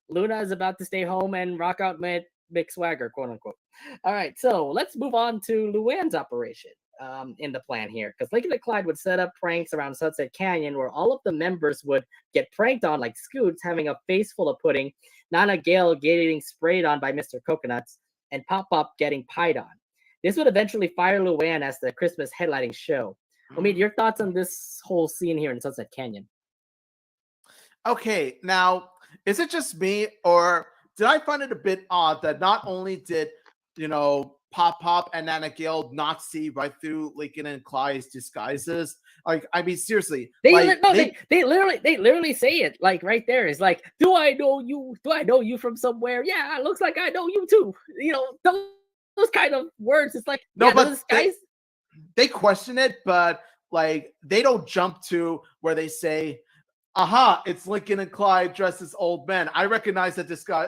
Luna is about to stay home and rock out with Mick Swagger, quote unquote. All right, so let's move on to Luann's operation in the plan here, because Lincoln and Clyde would set up pranks around Sunset Canyon where all of the members would get pranked on, like Scoots having a face full of pudding, Nana Gale getting sprayed on by Mr. Coconuts, and Pop Pop getting pied on. This would eventually fire Luann as the Christmas headlining show. Omid, your thoughts on this whole scene here in Sunset Canyon? Okay, now, is it just me, or did I find it a bit odd that not only did, Pop Pop and Nana Gale not see right through Lincoln and Clyde's disguises? Like, I mean, seriously. They literally say it, like, right there. It's like, do I know you? Do I know you from somewhere? Yeah, it looks like I know you too. Those kind of words. It's like, no, yeah, but those guys. They question it, but like they don't jump to where they say, aha, it's Lincoln and Clyde dressed as old men. I recognize that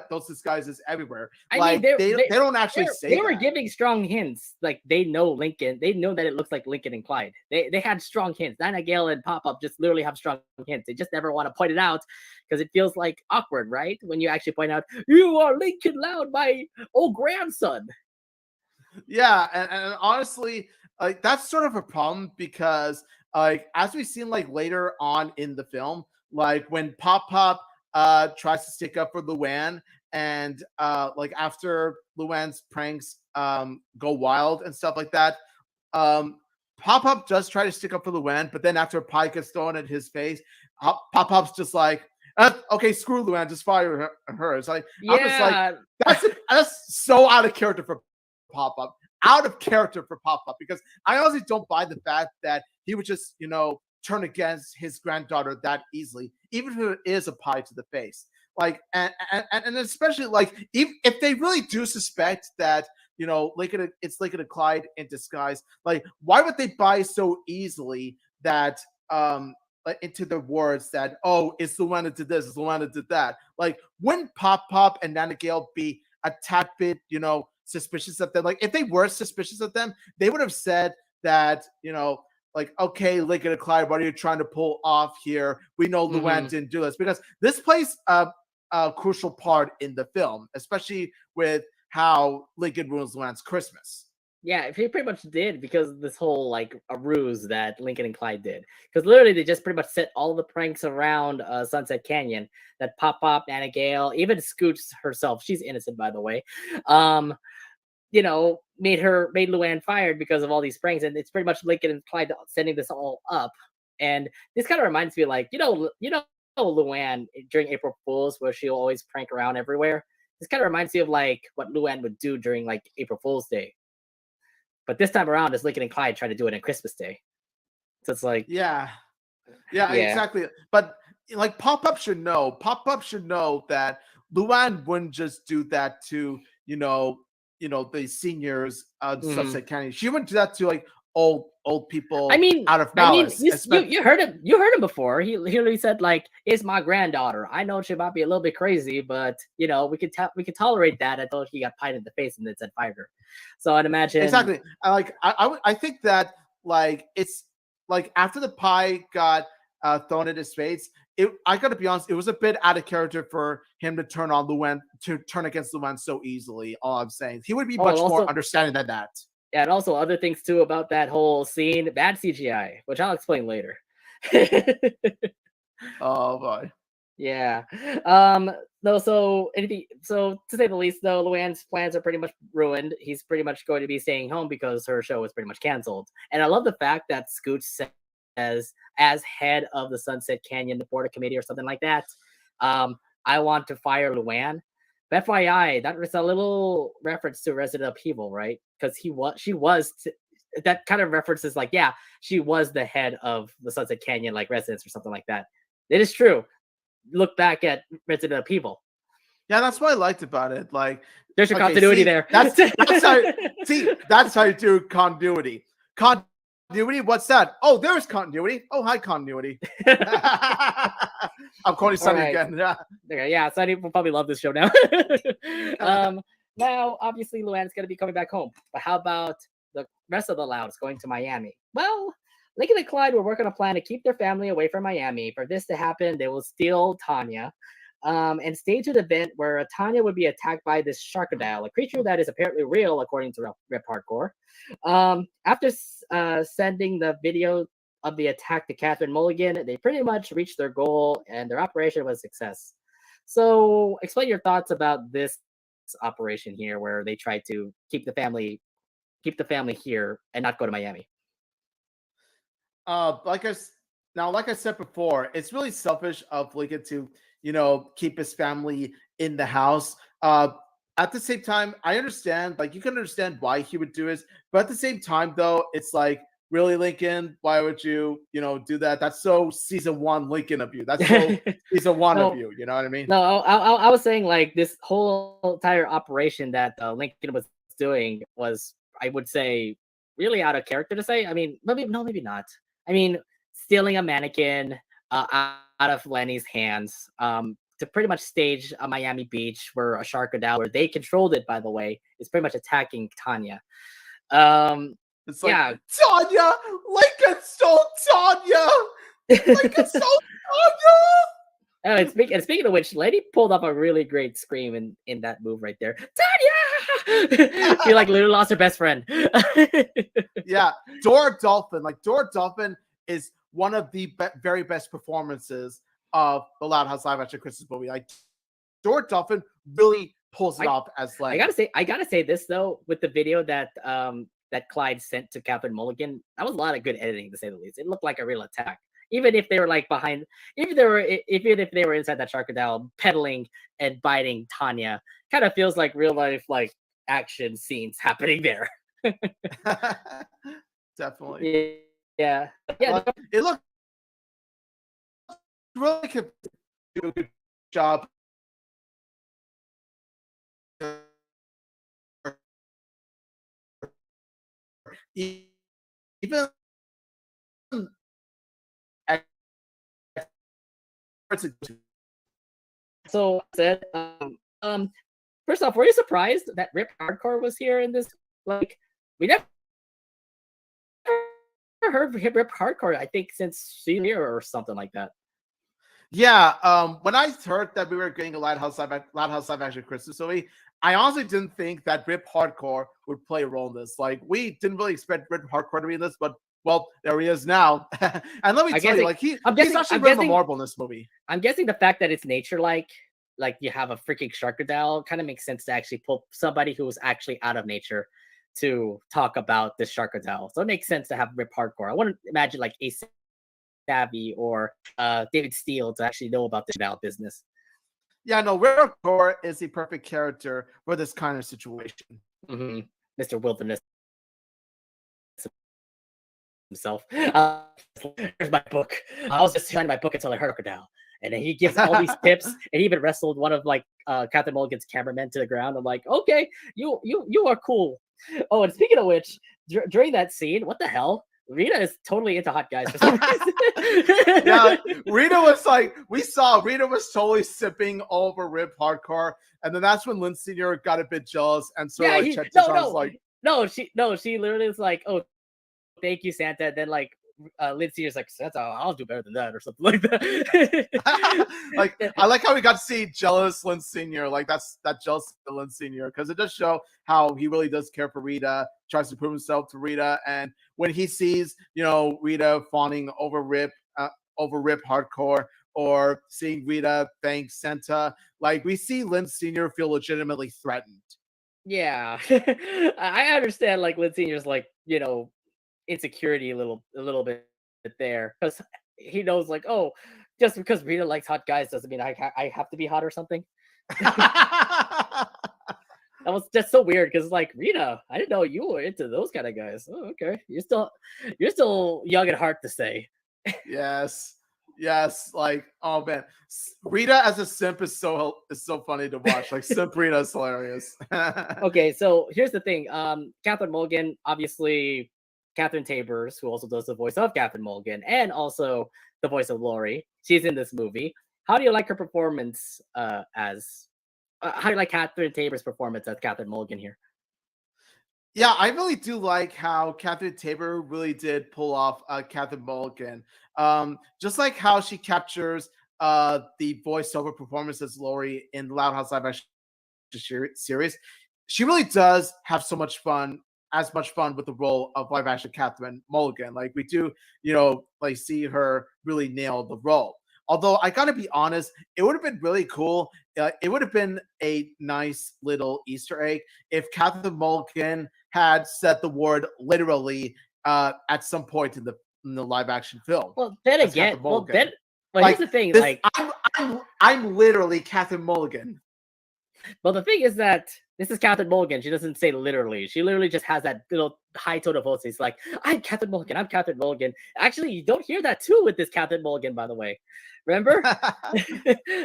those disguises everywhere. I Like mean, they don't actually say they were that. giving strong hints. Like they know Lincoln. They know that it looks like Lincoln and Clyde. They had strong hints. Nina Gale and Pop Up just literally have strong hints. They just never want to point it out because it feels like awkward, right? When you actually point out, you are Lincoln Loud, my old grandson. Yeah, and honestly, like that's sort of a problem because like as we've seen like later on in the film, like when Pop Pop tries to stick up for Luann and like after Luann's pranks go wild and stuff like that, um Pop Pop does try to stick up for Luann, but then after a pie gets thrown at his face, Pop Pop's just like, okay, screw Luann, just fire her. It's like I'm just like Yeah, that's so out of character for Pop Up, out of character for Pop Up, because I honestly don't buy the fact that he would just, turn against his granddaughter that easily, even if it is a pie to the face. Like, and especially like if they really do suspect that it's Lincoln and Clyde in disguise, like why would they buy so easily that like into the words that, oh, it's Luana did this, it's Luana did that. Like, wouldn't Pop Pop and Nana Gale be a tad bit, suspicious of them? Like, if they were suspicious of them, they would have said that, like, okay, Lincoln and Clyde, what are you trying to pull off here? We know Luann didn't do this, because this plays a crucial part in the film, especially with how Lincoln ruins Luann's Christmas. yeah, he pretty much did because of this whole like a ruse that Lincoln and Clyde did. Because literally they just pretty much set all the pranks around Sunset Canyon that Pop Pop, Nana Gale, even Scooch herself, she's innocent by the way. Made Luann fired because of all these pranks, and it's pretty much Lincoln and Clyde setting this all up. And this kind of reminds me, like, Luann during April Fools, where she'll always prank around everywhere. This kind of reminds me of like what Luann would do during like April Fool's Day. But this time around, it's Lincoln and Clyde trying to do it on Christmas Day. So it's like, Yeah, yeah. exactly. But like Pop Up should know. Pop Up should know that Luann wouldn't just do that to the seniors Sunset County. She wouldn't do that to like old people. I mean, out of malice. You heard him. You heard him before. He literally said like, "It's my granddaughter. I know she might be a little bit crazy, but we could tolerate that until he got pied in the face and then said fired her." So I'd imagine exactly. I think that like it's like after the pie got thrown at his face, I gotta be honest, it was a bit out of character for him to turn against Luann so easily. All I'm saying, he would be much more understanding than that. Yeah, and also other things too about that whole scene, bad CGI, which I'll explain later. Oh boy. Yeah. No, so to say the least, though, Luann's plans are pretty much ruined. He's pretty much going to be staying home because her show is pretty much canceled. And I love the fact that Scooch says, as head of the Sunset Canyon Board Committee or something like that, I want to fire Luann. But FYI, that was a little reference to Resident Upheaval, right? Because that kind of references like, yeah, she was the head of the Sunset Canyon like residents or something like that. It is true. Look back at Resident Upheaval. Yeah, that's what I liked about it. Like, there's your continuity there. That's how you do continuity. Continuity? What's that? Oh, there's continuity. Oh, hi, continuity. I'm calling Sunny again. Yeah, Sunny will probably love this show now. Now, obviously, Luann's going to be coming back home. But how about the rest of the Louds going to Miami? Well, Lincoln and Clyde were working on a plan to keep their family away from Miami. For this to happen, they will steal Tanya and stage an event where Tanya would be attacked by this Sharkadile, a creature that is apparently real, according to Rip Hardcore. After sending the video of the attack to Catherine Mulligan, they pretty much reached their goal, and their operation was a success. So, explain your thoughts about this operation here, where they tried to keep the family here and not go to Miami. Like I said before, it's really selfish of Lincoln to keep his family in the house. At the same time, I understand, like, you can understand why he would do this, but at the same time, though, it's like, really, Lincoln, why would you do that? That's so season one Lincoln of you. That's so season one of you. You know what I mean? No, I was saying like this whole entire operation that Lincoln was doing was, I would say, really out of character to say. I mean, maybe not. I mean, stealing a mannequin out out of Lenny's hands to pretty much stage a Miami Beach where a Sharkadile, where they controlled it, by the way, is pretty much attacking Tanya. It's like, Yeah. Tanya, Lincoln stole Tanya. Lincoln stole Tanya. Oh, and speaking of which, Lenny pulled up a really great scream in that move right there. Tanya! She like literally lost her best friend. Yeah, Dora Dolphin. Like Dora Dolphin is one of the very best performances of the Loud House live action Christmas movie. Like Dora Dolphin really pulls it off as Lenny. I gotta say this though, with the video that that Clyde sent to Catherine Mulligan, that was a lot of good editing to say the least. It looked like a real attack. Even if they were like behind, even if they were inside that Sharkadile pedaling and biting Tanya, kind of feels like real life like action scenes happening there. Definitely. Yeah. It looked really could do a good job. Even so said, first off, were you surprised that Rip Hardcore was here in this? Like, we never heard Rip Hardcore, I think, since Senior or something like that. Yeah, when I heard that we were getting a Loud House live action Christmas movie, I honestly didn't think that Rip Hardcore would play a role in this. Like, we didn't really expect Rip Hardcore to be in this, but well, there he is now. And let me tell you, like he's actually very memorable in this movie. I'm guessing the fact that it's nature-like you have a freaking Sharkadile, kind of makes sense to actually pull somebody who was actually out of nature to talk about this Sharkadile. So it makes sense to have Rip Hardcore. I wouldn't imagine like Ace Savvy or David Steele to actually know about this Sharkadile business. Yeah, no, Rip Hardcore is the perfect character for this kind of situation. Mm-hmm. Mr. Wilderness himself. Here's my book. I was just signing my book until I heard Crocodile. And then he gives all these tips, and he even wrestled one of like Captain Mulligan's cameramen to the ground. I'm like, okay, you are cool. Oh, and speaking of which, during that scene, what the hell? Rita is totally into hot guys for some reason. Yeah, Rita was like, we saw Rita was totally sipping over Rip Hardcore, and then that's when Lynn Senior got a bit jealous and sort of checked his arms like, she literally is like, oh, thank you, Santa. And then like Lynn Senior's like, Santa, I'll do better than that or something like that. Like, I like how we got to see jealous Lynn Senior. Like that's that jealous Lynn Senior, because it does show how he really does care for Rita, tries to prove himself to Rita, and when he sees, you know, Rita fawning over Rip Hardcore, or seeing Rita thank Santa, like we see Lynn Senior feel legitimately threatened. Yeah, I understand. Like Lynn Senior's like, you know, insecurity a little bit there, because he knows like, oh, just because Rita likes hot guys doesn't mean I have to be hot or something. That was just so weird, because like, Rita, I didn't know you were into those kind of guys. Oh, okay, you're still young at heart to say. Yes, like, oh man, Rita as a simp is so funny to watch. Like, simp Rita is hilarious. Okay, so here's the thing. Catherine Mulligan, obviously Catherine Tabers, who also does the voice of Catherine Mulligan and also the voice of Laurie, she's in this movie. How do you like her performance how do you like Catherine Tabers' performance as Catherine Mulligan here? Yeah, I really do like how Catherine Tabor really did pull off Catherine Mulligan. Just like how she captures the voiceover performance as Laurie in the Loud House live action series. She really does have so much fun, as much fun with the role of live action Catherine Mulligan. Like, we do, you know, like see her really nail the role. Although I gotta be honest, it would have been really cool. It would have been a nice little Easter egg if Catherine Mulligan had said the word literally at some point in the live action film. Well, then again, here's the thing. Like, I'm literally Catherine Mulligan. Well, the thing is that this is Catherine Mulligan. She doesn't say literally. She literally just has that little high tone of voice. It's like, I'm Catherine Mulligan. I'm Catherine Mulligan. Actually, you don't hear that too with this Catherine Mulligan, by the way. Remember?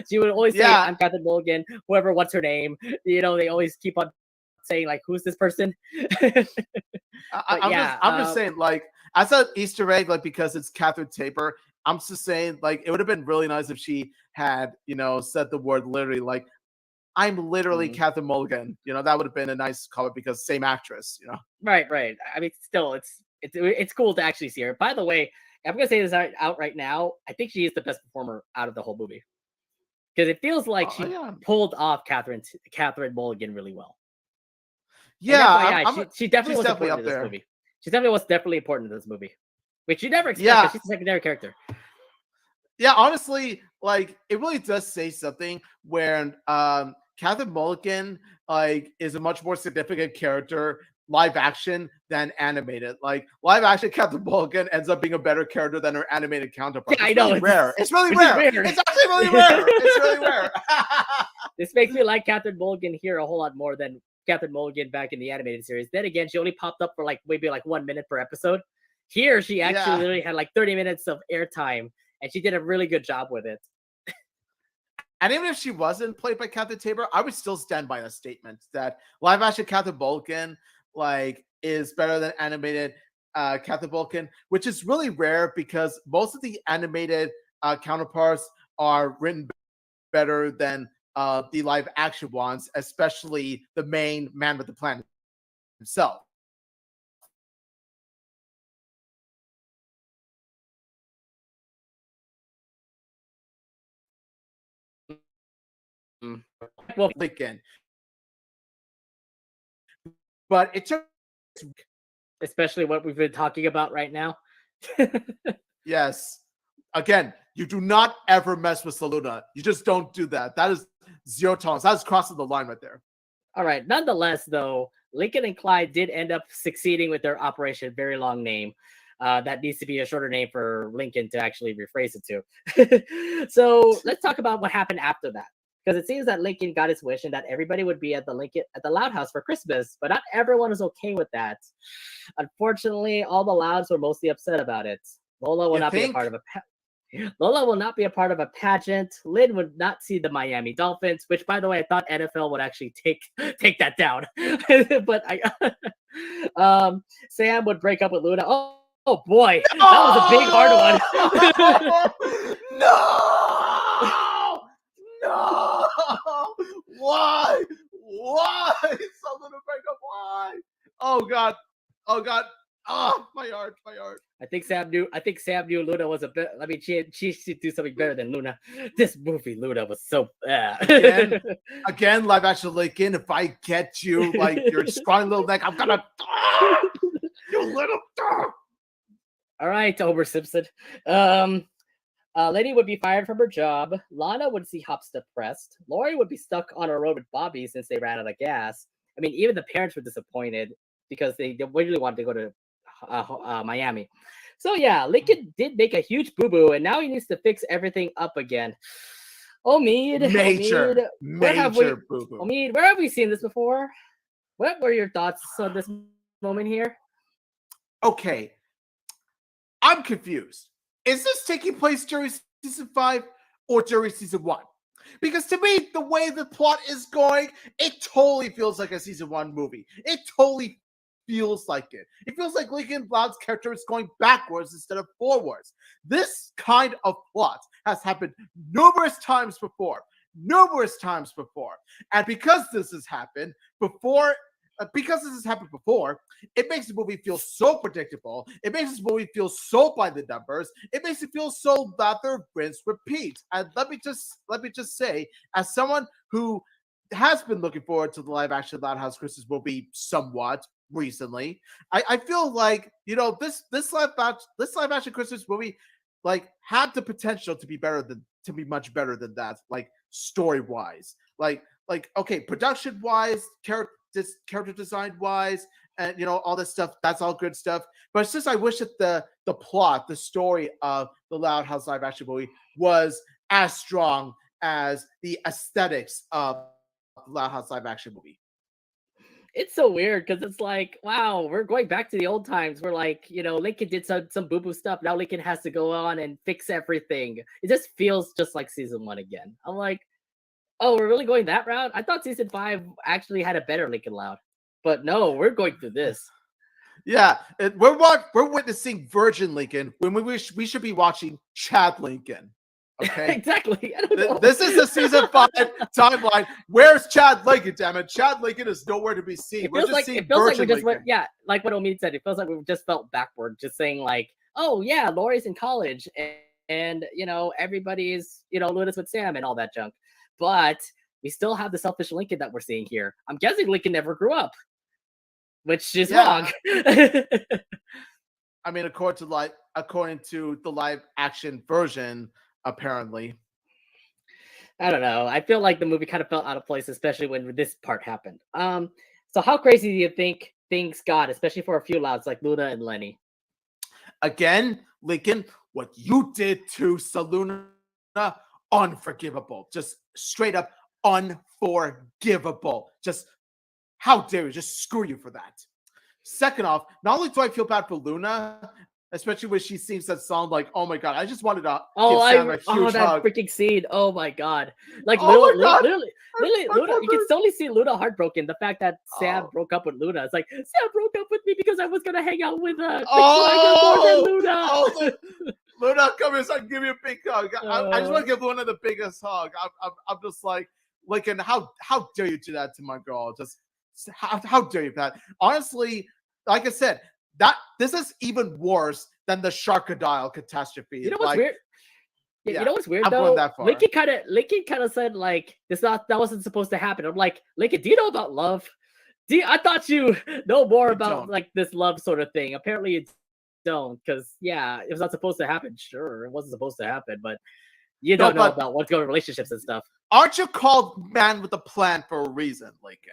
She would always say, I'm Catherine Mulligan. Whoever wants her name. You know, they always keep on saying, like, who's this person? I'm just saying, like, as an Easter egg, like, because it's Catherine Tabor, I'm just saying, like, it would have been really nice if she had, said the word literally, like, I'm literally Catherine Mulligan. That would have been a nice color because same actress. Right. I mean, still, it's cool to actually see her. By the way, I'm gonna say this out right now. I think she is the best performer out of the whole movie because it feels like she pulled off Catherine Mulligan really well. Yeah, she definitely was important in this movie. She definitely was important in this movie, which you never expect. Yeah. She's a secondary character. Yeah, honestly, like it really does say something when Catherine Mulligan is a much more significant character live action than animated. Like live action Catherine Mulligan ends up being a better character than her animated counterpart. Yeah, I know. Really rare. It's really rare. It's actually really rare. It's really rare. This makes me like Catherine Mulligan here a whole lot more than Catherine Mulligan back in the animated series. Then again, she only popped up for maybe 1 minute per episode. Here, she actually literally had 30 minutes of airtime, and she did a really good job with it. And even if she wasn't played by Catherine Tabor, I would still stand by the statement that live action Catherine Mulligan is better than animated Catherine Mulligan, which is really rare because most of the animated counterparts are written better than the live action ones, especially the main man with the plan himself. Well, again, but it took, especially what we've been talking about right now. Yes, again, you do not ever mess with Saluna. You just don't do that. That is zero tolerance. That is crossing the line right there. All right. Nonetheless, though, Lincoln and Clyde did end up succeeding with their Operation Very Long Name. That needs to be a shorter name for Lincoln to actually rephrase it to. So let's talk about what happened after that. Because it seems that Lincoln got his wish and that everybody would be at the Loud House for Christmas, but not everyone was okay with that. Unfortunately, all the Louds were mostly upset about it. Lola will not be a part of a pageant. Lynn would not see the Miami Dolphins, which, by the way, I thought NFL would actually take that down. But Sam would break up with Luna. Oh boy, that was a big hard one. No! Why? Something to break up. Why? Oh God! Oh, my heart. I think Sam knew Luna was a bit. I mean, she should do something better than Luna. This movie, Luna, was so bad. Again, live action Lincoln. If I get you, your scrawny little neck, I'm gonna. You little. All right, Homer Simpson. Lenny would be fired from her job. Lana would see Hops depressed. Lori would be stuck on a road with Bobby since they ran out of gas. I mean, even the parents were disappointed because they really wanted to go to Miami. So yeah, Lincoln did make a huge boo-boo, and now he needs to fix everything up again. Omid, major boo-boo. Omid, where have we seen this before? What were your thoughts on this moment here? Okay, I'm confused. Is this taking place during season 5 or during season 1? Because to me, the way the plot is going, it totally feels like a season 1 movie. It totally feels like it. It feels like Lincoln Loud's character is going backwards instead of forwards. This kind of plot has happened numerous times before. And because this has happened before, it makes the movie feel so predictable. It makes this movie feel so by the numbers. It makes it feel so lather, rinse, repeat. And let me just say, as someone who has been looking forward to the live action Loud House Christmas movie somewhat recently, I feel like this live action Christmas movie had the potential to be much better than that, story wise, okay, production wise, character design wise, and all this stuff, that's all good stuff. But it's just I wish that the plot, the story of the Loud House live action movie was as strong as the aesthetics of the Loud House live action movie. It's so weird because it's like, wow, we're going back to the old times. We're Lincoln did some boo-boo stuff. Now Lincoln has to go on and fix everything. It just feels just like season 1 again. I'm like, oh, we're really going that route? I thought season 5 actually had a better Lincoln Loud. But no, we're going through this. Yeah, we're witnessing Virgin Lincoln when we should be watching Chad Lincoln. Okay, Exactly. I don't know. this is the season 5 timeline. Where's Chad Lincoln? Damn it, Chad Lincoln is nowhere to be seen. It We're feels just like seeing it feels like we Virgin just went, Lincoln. yeah, like what Omid said. It feels like we just felt backward, just saying like, oh yeah, Lori's in college, and you know everybody's Luna's with Sam and all that junk, but we still have the selfish Lincoln that we're seeing here. I'm guessing Lincoln never grew up, which is wrong. I mean, according to the live action version, apparently. I don't know. I feel like the movie kind of felt out of place, especially when this part happened. So how crazy do you think things got, especially for a few louds like Luna and Lenny? Again, Lincoln, what you did to Saluna, unforgivable. Just straight up unforgivable. Just how dare you? Just screw you for that. Second off, not only do I feel bad for Luna, especially when she sings that song, like, oh my god, I just wanted to give Sam a huge that hug. freaking scene. Oh my god. Like Oh my God. literally, Luna, you can totally see Luna heartbroken. The fact that Sam Oh. broke up with Luna. It's like, Sam broke up with me because I was gonna hang out with Oh, Luna. oh, Luna, come here, son, give me a big hug. I just want to give Luna the biggest hug. I'm just like, Lincoln, how dare you do that to my girl? Just how dare you, Pat? Honestly, like I said, this is even worse than the Sharkadile catastrophe. You know what's weird? yeah, you know what's weird I'm going though? that far. Lincoln kind of said like that wasn't supposed to happen. I'm like, Lincoln, do you know about love? I thought you know more about don't. like this love sort of thing. Apparently you don't, because yeah, it was not supposed to happen. Sure, it wasn't supposed to happen, but you don't know about what's going on in relationships and stuff. Aren't you called man with a plan for a reason, Lincoln?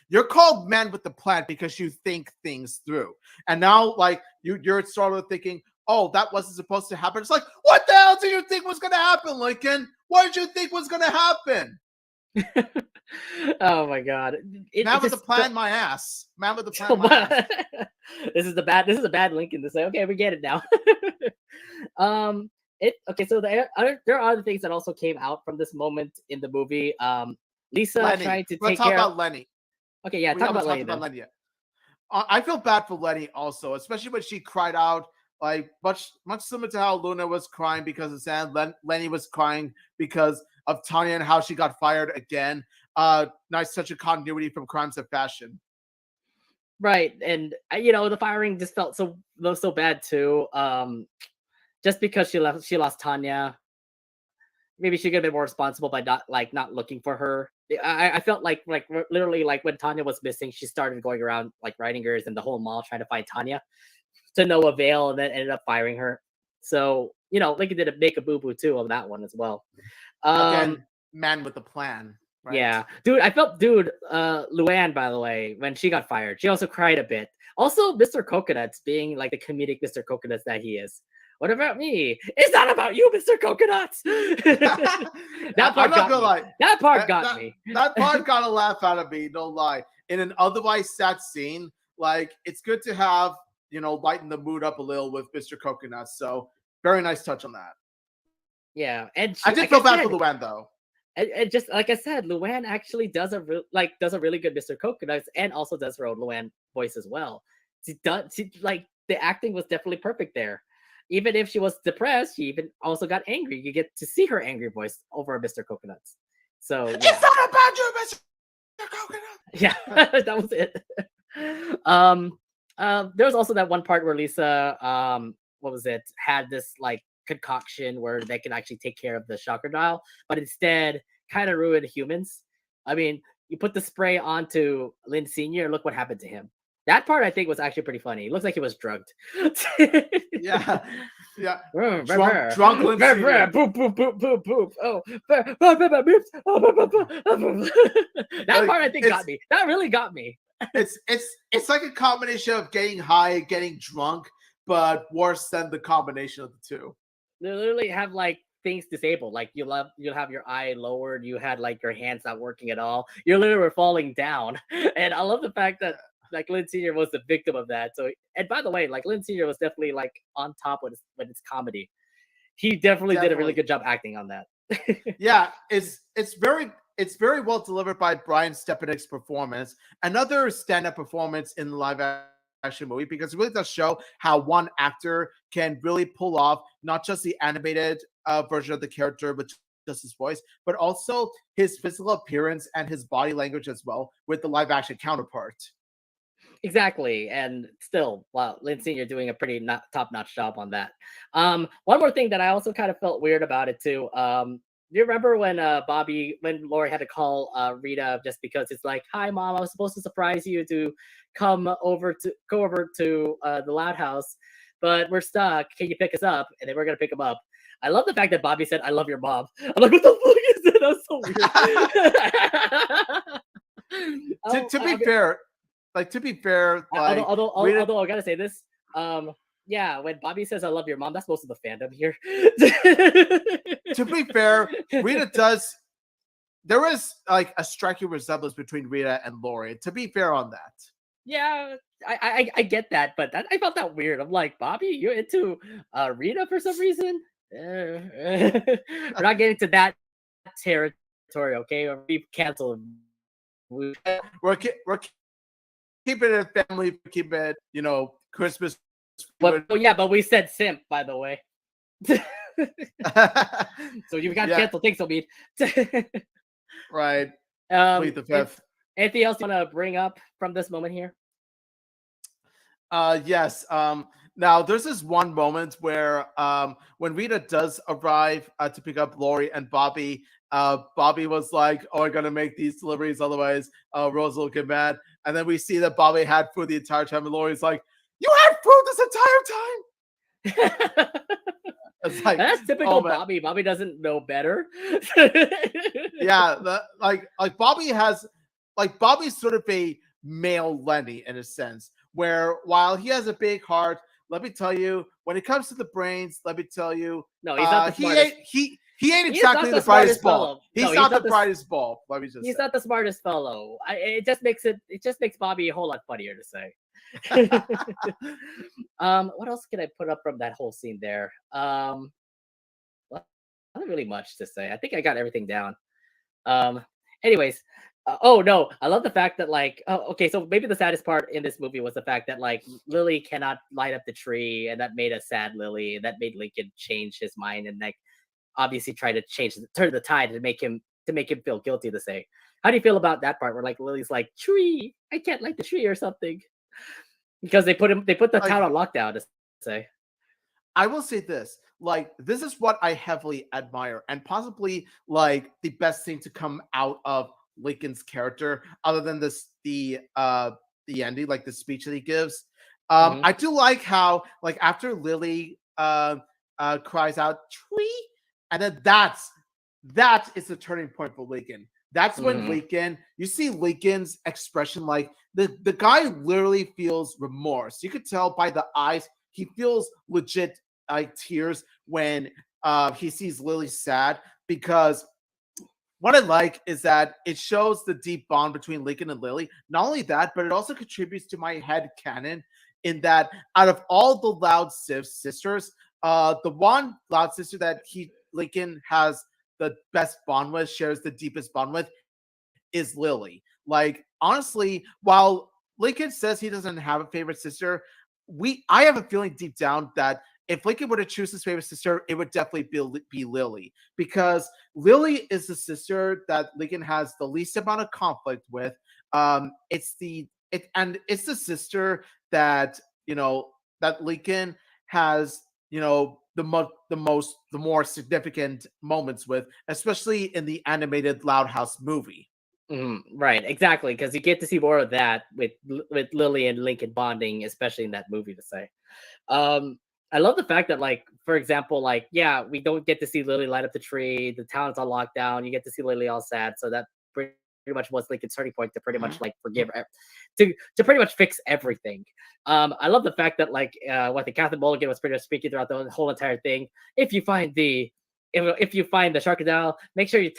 You're called man with the plan because you think things through. And now, like, you're sort of thinking, oh, that wasn't supposed to happen. It's like, what the hell do you think was going to happen, Lincoln? What did you think was going to happen? Oh my god! Man with the plan, my ass. Man with the plan, my ass. This is a bad Lincoln to say. Okay, we get it now. Okay. So there are other things that also came out from this moment in the movie. Lisa Lenny. trying to Let's take talk care about of Lenny. Okay, yeah, talk about Lenny. Lenny yet. I feel bad for Lenny also, especially when she cried out, like much similar to how Luna was crying because of Sam. Lenny was crying because of Tanya and how she got fired again. Nice touch of continuity from Crimes of Fashion. Right, and the firing just felt so bad too. Just because she lost Tanya. Maybe she could have been more responsible by not looking for her. I felt like literally like when Tanya was missing, she started going around like writing hers in the whole mall trying to find Tanya, to no avail, and then ended up firing her. So Lincoln did make a boo boo too on that one as well. Again, man with a plan. Right? Yeah, dude. Luann, by the way, when she got fired, she also cried a bit. Also, Mr. Coconuts being like the comedic Mr. Coconuts that he is. What about me? It's not about you, Mr. Coconuts. That part got me. That part got me. That part got a laugh out of me, no lie. In an otherwise sad scene, like, it's good to have, lighten the mood up a little with Mr. Coconuts. So very nice touch on that. Yeah, and I did feel bad for Luann though. And just like I said, Luann actually does a really good Mr. Coconuts, and also does her own Luann voice as well. The acting was definitely perfect there. Even if she was depressed, she even also got angry. You get to see her angry voice over Mr. Coconuts. So yeah. It's not about you, Mr. Coconuts. Yeah, that was it. There was also that one part where Lisa, had this like concoction where they can actually take care of the Sharkadile, but instead kind of ruined humans. I mean, you put the spray onto Lynn Sr., look what happened to him. That part I think was actually pretty funny. It looks like he was drugged. Yeah. Drunk Lynn Sr. Boop, boop, boop, boop, boop. Oh. That part I think got me. That really got me. It's like a combination of getting high, getting drunk, but worse than the combination of the two. They literally have like things disabled. Like you'll have your eye lowered. You had like your hands not working at all. You're literally falling down. And I love the fact that like Lynn Sr. was the victim of that. So, and by the way, like Lynn Sr. was definitely like on top when it's comedy. He definitely did a really good job acting on that. Yeah, it's very well delivered by Brian Stepanick's performance. Another stand-up performance in live action movie because it really does show how one actor can really pull off not just the animated version of the character, but just his voice, but also his physical appearance and his body language as well with the live action counterpart. Exactly, and still, wow, Lindsay, you're doing a pretty top-notch job on that. One more thing that I also kind of felt weird about it too. Do you remember when when Lori had to call Rita just because it's like, "Hi, Mom, I was supposed to surprise you to go over to the Loud House, but we're stuck. Can you pick us up?" And then we're gonna pick him up. I love the fact that Bobby said, "I love your mom." I'm like, what the fuck is that? That's so weird. To be fair, like although I gotta say this, yeah, when Bobby says "I love your mom," that's most of the fandom here. to be fair, Rita does. There is like a striking resemblance between Rita and Lori. To be fair on that. Yeah, I get that, but I felt that weird. I'm like, Bobby, you're into Rita for some reason. We're not getting to that territory, okay? Or we cancel. We're keeping it family. Keep it, Christmas. But we said simp, by the way. So you got canceled. Thanks, Omid. Right. Plead the fifth. Anything else you want to bring up from this moment here? Yes. Now there's this one moment where when Rita does arrive to pick up Lori and Bobby, Bobby was like, "Oh, I gotta make these deliveries, otherwise Rose will get mad." And then we see that Bobby had food the entire time, and Lori's like, "You had food this entire time." It's like, that's typical Bobby. Bobby doesn't know better. Yeah, like Bobby's sort of a male Lenny in a sense, where while he has a big heart, let me tell you, when it comes to the brains, let me tell you, no, he's not the smartest. He ain't exactly the brightest bulb. He's not the brightest bulb. Let me just. He's not the smartest fellow. It just makes Bobby a whole lot funnier to say. What else can I put up from that whole scene there? Well, not really much to say. I think I got everything down. Anyways, oh no, I love the fact that okay, so maybe the saddest part in this movie was the fact that Lily cannot light up the tree, and that made a sad Lily, and that made Lincoln change his mind and obviously try to turn the tide to make him feel guilty to say. How do you feel about that part where Lily's like, "Tree, I can't light the tree" or something? Because they put the town on lockdown to say. I will say this, this is what I heavily admire, and possibly the best thing to come out of Lincoln's character, other than the ending, the speech that he gives. I do like how after Lily cries out "tree," and then that is the turning point for Lincoln. That's when Lincoln, you see Lincoln's expression, the guy literally feels remorse. You could tell by the eyes, he feels legit tears when he sees Lily sad, because what I like is that it shows the deep bond between Lincoln and Lily. Not only that, but it also contributes to my head canon in that out of all the Loud sisters, the one Loud sister that Lincoln has the best bond with, shares the deepest bond with, is Lily. Honestly, while Lincoln says he doesn't have a favorite sister, I have a feeling deep down that if Lincoln were to choose his favorite sister, it would definitely be Lily, because Lily is the sister that Lincoln has the least amount of conflict with. It's the sister that that Lincoln has the more significant moments with, especially in the animated Loud House movie. Right, exactly, because you get to see more of that with Lily and Lincoln bonding, especially in that movie to say. I love the fact that, for example, we don't get to see Lily light up the tree. The town's on lockdown. You get to see Lily all sad. So that pretty much was Lincoln's turning point to pretty much forgive, to pretty much fix everything. I love the fact that what the Catherine Mulligan was pretty much speaking throughout the whole entire thing. If you find the Sharkadile, make sure you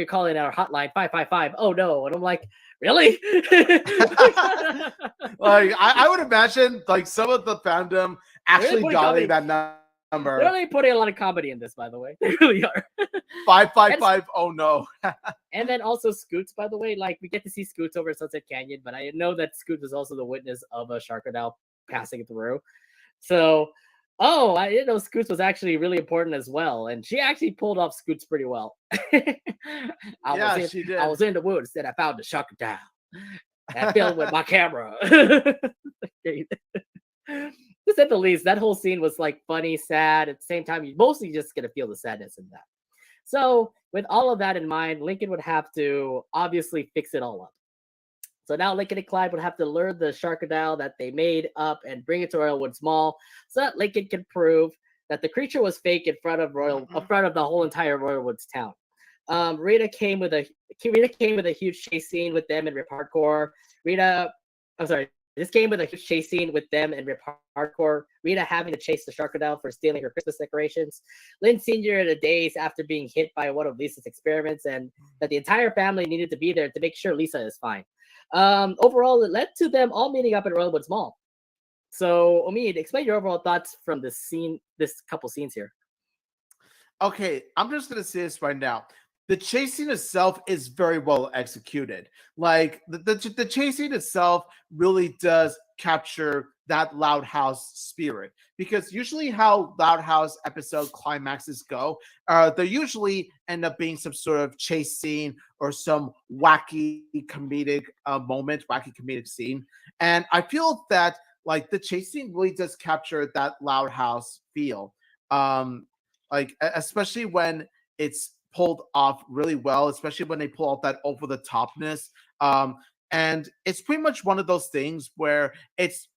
call in our hotline 555. Oh no! And I'm like, really? I would imagine some of the fandom actually dialing that number. They're really putting a lot of comedy in this, by the way. They really are. 555. Oh no. And then also Scoots, by the way. We get to see Scoots over at Sunset Canyon, but I know that Scoots is also the witness of a Sharkadile passing through. So, oh, I didn't know Scoots was actually really important as well, and she actually pulled off Scoots pretty well. Yeah, she I did. was in the woods, and I found the crocodile. I filmed with my camera. To say the least, that whole scene was like funny, sad. At the same time, you mostly just gonna feel the sadness in that. So, with all of that in mind, Lincoln would have to obviously fix it all up. So now Lincoln and Clyde would have to lure the Sharkadile that they made up and bring it to Royal Woods Mall, so that Lincoln can prove that the creature was fake in front of in front of the whole entire Royal Woods town. Rita came with a huge chase scene with them in Rip Hardcore. I'm sorry. This came with a huge chase scene with them and Rip Hardcore. Rita having to chase the Sharkadile for stealing her Christmas decorations. Lynn Sr. in a daze after being hit by one of Lisa's experiments, and that the entire family needed to be there to make sure Lisa is fine. Overall, it led to them all meeting up at Royal Woods Mall. So, Omid, explain your overall thoughts from this couple scenes here. Okay, I'm just gonna say this right now. The chasing itself is very well executed. Like the chasing itself really does capture that Loud House spirit, because usually how Loud House episode climaxes go, they usually end up being some sort of chase scene or some wacky comedic moment, wacky comedic scene. And I feel that like the chase scene really does capture that Loud House feel. Especially when it's pulled off really well, especially when they pull off that over the topness. And it's pretty much one of those things where it's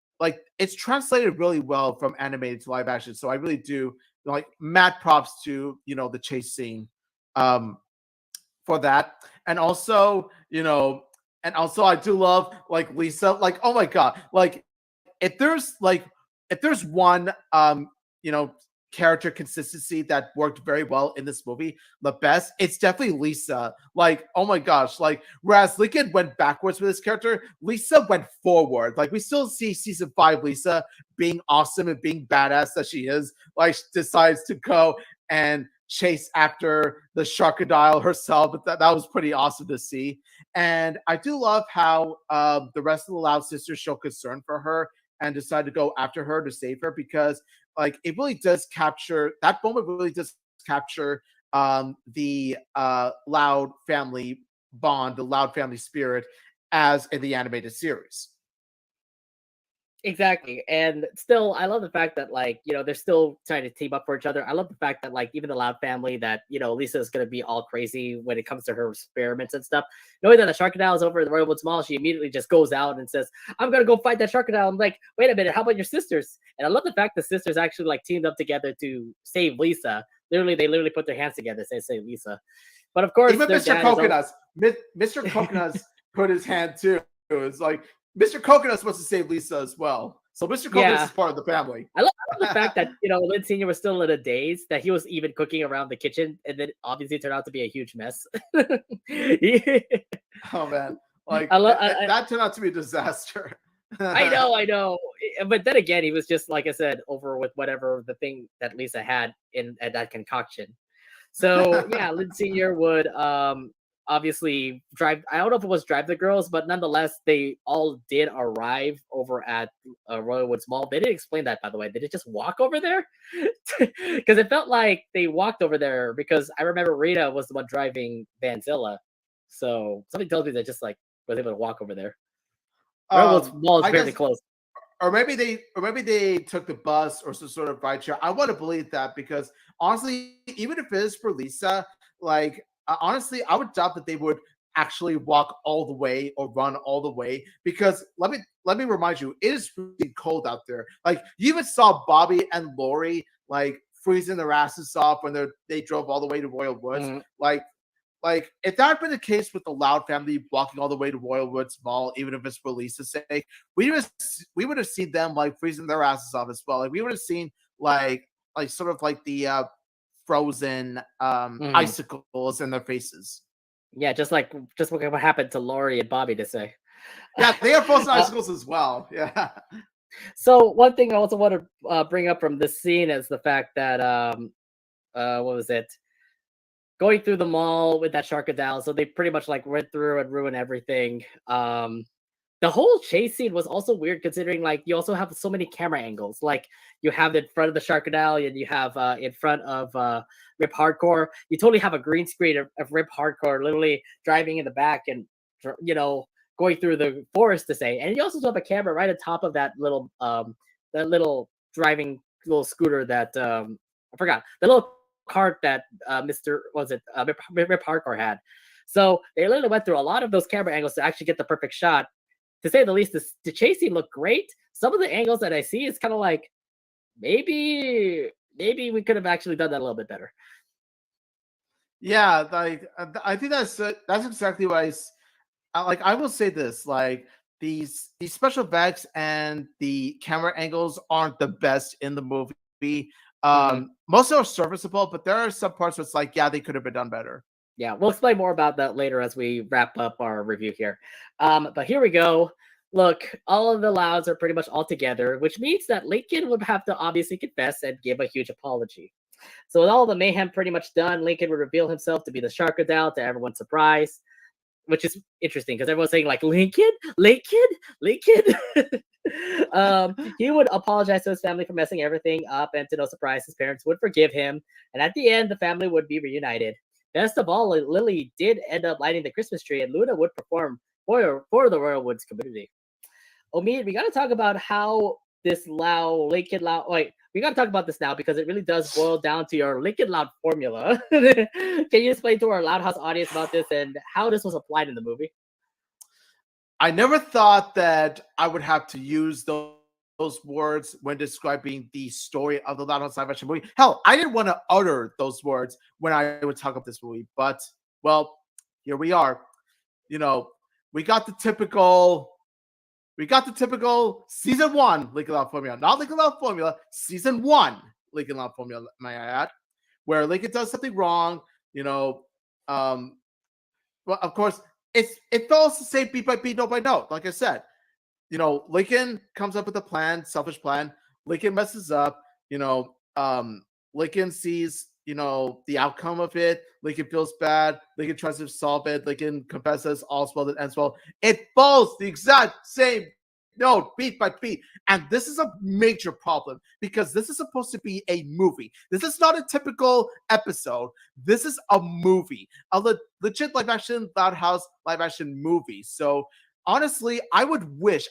translated really well from animated to live action. So I really do like mad props to the chase scene for that. And also, I do love like Lisa, like, oh my god, like if there's one character consistency that worked very well in this movie, the best, it's definitely Lisa. Like, oh my gosh, like whereas Lincoln went backwards with this character, Lisa went forward. Like we still see season 5 Lisa being awesome and being badass that she is, like she decides to go and chase after the Sharkadile herself. But that was pretty awesome to see. And I do love how the rest of the Loud sisters show concern for her and decide to go after her to save her, because like it really does capture that moment, really does capture the Loud family bond, the Loud family spirit as in the animated series. Exactly. And still, I love the fact that, like, they're still trying to team up for each other. I love the fact that, like, even the Loud family, that, Lisa is going to be all crazy when it comes to her experiments and stuff. Knowing that the Sharkadile is over at the Royal Woods Mall, she immediately just goes out and says, I'm going to go fight that Sharkadile. I'm like, wait a minute, how about your sisters? And I love the fact the sisters actually, like, teamed up together to save Lisa. They literally put their hands together to save Lisa. But of course, even Mr. Coconuts, Mr. Coconuts put his hand too. It's like, Mr. Coconut's supposed to save Lisa as well. So Mr. Coconut is part of the family. I love the fact that, Lynn Sr. was still in a daze, that he was even cooking around the kitchen, and then obviously turned out to be a huge mess. Oh, man. Like, that turned out to be a disaster. I know. But then again, he was just, like I said, over with whatever the thing that Lisa had at that concoction. So, yeah, Lynn Sr. would obviously drive. I don't know if it was drive the girls, but nonetheless, they all did arrive over at Royal Woods Mall. They didn't explain that, by the way. Did it just walk over there? Because it felt like they walked over there, because I remember Rita was the one driving Vanzilla. So something tells me that just like was able to walk over there. Royal Woods Mall is very close. Or maybe they took the bus or some sort of ride share. I want to believe that, because honestly, even if it is for Lisa, like, honestly, I would doubt that they would actually walk all the way or run all the way, because let me remind you, it is really cold out there. Like, you even saw Bobby and Lori like freezing their asses off when they drove all the way to Royal Woods. Mm-hmm. Like if that had been the case with the Loud family walking all the way to Royal Woods Mall, even if it's for Lisa's sake, we would have seen them like freezing their asses off as well. Like we would have seen like sort of like the frozen icicles in their faces. Yeah, just what happened to Lori and Bobby to say. Yeah, they have frozen icicles as well. Yeah. So one thing I also want to bring up from this scene is the fact that what was it? Going through the mall with that Sharkadile, so they pretty much like went through and ruined everything. the whole chase scene was also weird considering like you also have so many camera angles. Like you have in front of the Sharkadile and you have in front of Rip Hardcore. You totally have a green screen of Rip Hardcore literally driving in the back and going through the forest to say. And you also have a camera right on top of that little driving little scooter that I forgot the little cart that Rip Hardcore had. So they literally went through a lot of those camera angles to actually get the perfect shot. To say the least, the chase scene looked great. Some of the angles that I see is kind of like maybe we could have actually done that a little bit better. Yeah, like I think that's exactly what like. I will say this: like these special effects and the camera angles aren't the best in the movie. Most of them are serviceable, but there are some parts where it's like, yeah, they could have been done better. Yeah, we'll explain more about that later as we wrap up our review here. But here we go. Look, all of the Louds are pretty much all together, which means that Lincoln would have to obviously confess and give a huge apology. So with all the mayhem pretty much done, Lincoln would reveal himself to be the Sharkadile to everyone's surprise, which is interesting because everyone's saying like Lincoln. He would apologize to his family for messing everything up, and to no surprise, his parents would forgive him. And at the end, the family would be reunited. Best of all, Lily did end up lighting the Christmas tree, and Luna would perform for the Royal Woods community. Omid, we got to talk about how this Lincoln Loud. Wait, we got to talk about this now because it really does boil down to your Lincoln Loud formula. Can you explain to our Loud House audience about this and how this was applied in the movie? I never thought that I would have to use those words when describing the story of the Loud House live action movie. Hell, I didn't want to utter those words when I would talk about this movie, but well, here we are. We got the typical season 1 Lincoln Loud formula, not Lincoln Loud formula, season 1 Lincoln Loud formula, may I add, where Lincoln does something wrong. Well, of course, it follows the same beat by beat, note by note. Like I said, Lincoln comes up with a plan, selfish plan. Lincoln messes up. Lincoln sees, the outcome of it. Lincoln feels bad. Lincoln tries to solve it. Lincoln confesses, all's well that ends well. It follows the exact same note, beat by beat. And this is a major problem because this is supposed to be a movie. This is not a typical episode. This is a movie, a legit live action Loud House live action movie. So honestly, I wish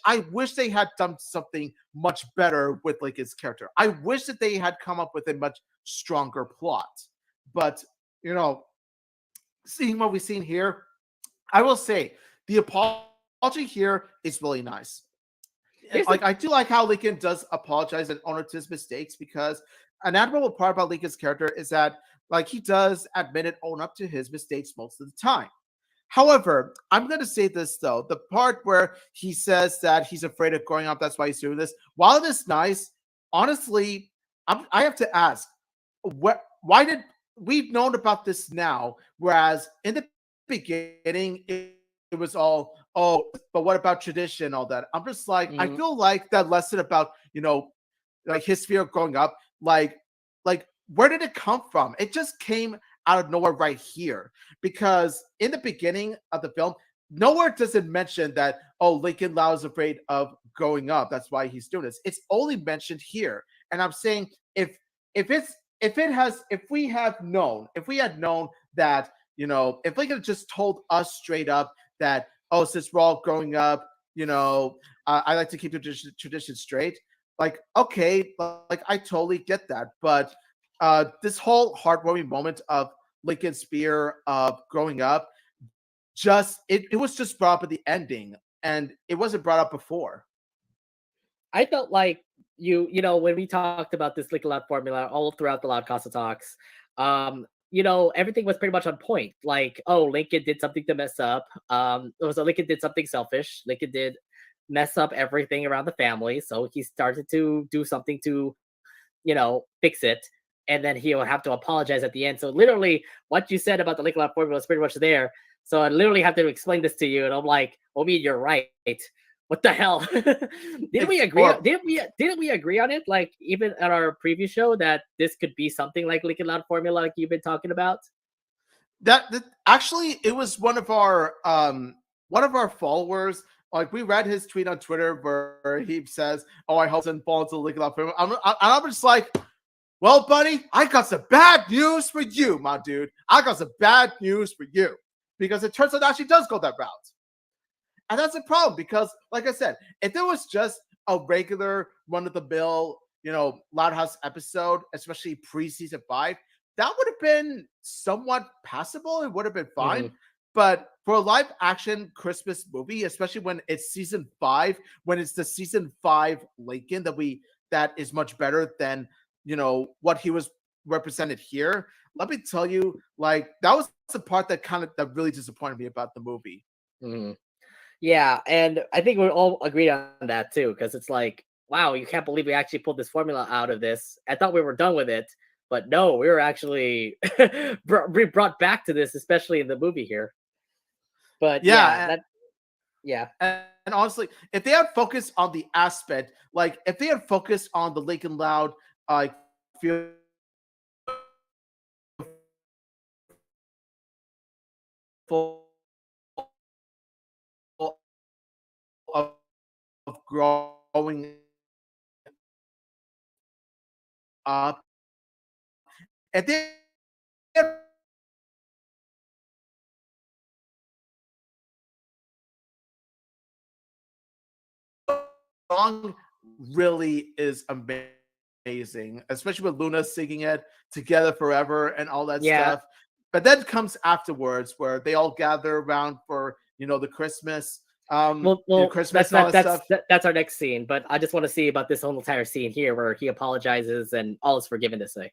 they had done something much better with Lincoln's character. I wish that they had come up with a much stronger plot. But, seeing what we've seen here, I will say the apology here is really nice. I do like how Lincoln does apologize and own to his mistakes, because an admirable part about Lincoln's character is that he does admit and own up to his mistakes most of the time. However, I'm going to say this, though. The part where he says that he's afraid of growing up, that's why he's doing this. While it is nice, honestly, I have to ask, why did we've known about this now, whereas in the beginning, it was all, oh, but what about tradition, all that? I'm just like, I feel like that lesson about, his fear of growing up, like where did it come from? It just came out of nowhere right here, because in the beginning of the film, nowhere does it mention that, oh, Lincoln Loud is afraid of growing up, that's why he's doing this. It's only mentioned here. And I'm saying if we had known that, if Lincoln had just told us straight up that, oh, since we're all growing up, I like to keep the tradition straight, okay, I totally get that. But this whole heartwarming moment of Lincoln's fear of growing up, it was just brought up at the ending, and it wasn't brought up before. I felt like when we talked about this Lincoln Loud formula all throughout the Loud Casa talks, everything was pretty much on point. Like, oh, Lincoln did something to mess up. Lincoln did something selfish. Lincoln did mess up everything around the family, so he started to do something to, fix it. And then he'll have to apologize at the end. So literally, what you said about the Lincoln Loud formula is pretty much there. So I literally have to explain this to you, and I'm like, Omid, you're right. What the hell? Didn't we agree on it? Like, even at our preview show, that this could be something like Lincoln Loud formula, like you've been talking about. That actually, it was one of our followers Like we read his tweet on Twitter where he says, "Oh, I hope doesn't fall into the legal film." I'm just like, well, buddy, I got some bad news for you, my dude. I got some bad news for you because it turns out it actually does go that route, and that's a problem because, like I said, if there was just a regular run-of-the-mill, Loud House episode, especially pre-season 5, that would have been somewhat passable. It would have been fine. Mhm. But for a live action Christmas movie, especially when it's season 5, when it's the season 5 Lincoln that is much better than what he was represented here. Let me tell you, like that was the part that really disappointed me about the movie. Mhm. Yeah, and I think we're all agreed on that too, because it's like, wow, you can't believe we actually pulled this formula out of this. I thought we were done with it, but no, we were actually brought back to this, especially in the movie here. But yeah, And honestly, if they had focused on the aspect, like if they had focused on the Lincoln Loud, feel of growing up, if they had song really is amazing, especially with Luna singing it Together Forever and all that yeah. stuff. But then comes afterwards where they all gather around for the Christmas, Christmas and all that stuff. That's our next scene. But I just want to see about this whole entire scene here where he apologizes and all is forgiven to say.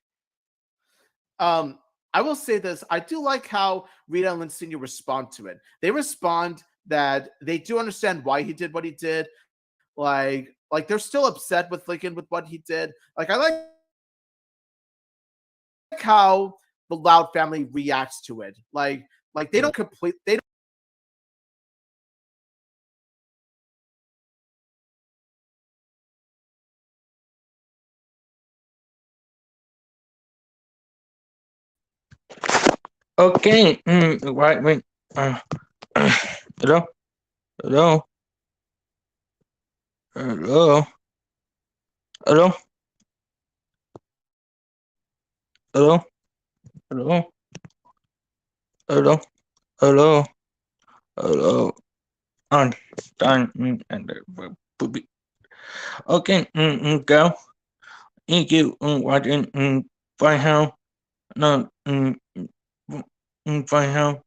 I will say this: I do like how Rita and Lynn Senior respond to it. They respond that they do understand why he did what he did. Like they're still upset with Lincoln with what he did. Like I like how the Loud family reacts to it. Like they don't they don't. Okay, right, wait. Hello? Hello? Hello? Hello? Hello? Hello? Hello? Hello? Hello? On time and poopy. Okay, go. Thank you, watching, find how, no, find how,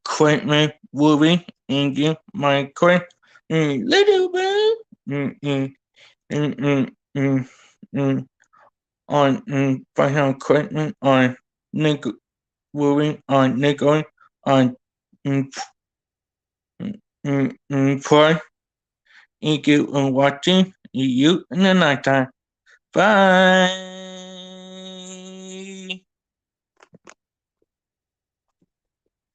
quite my movie, thank you, my quite, little bit, on, find how, quite, on, Nick, movie, on, Nickel, on, for, thank you, watching, you in the nighttime. Bye.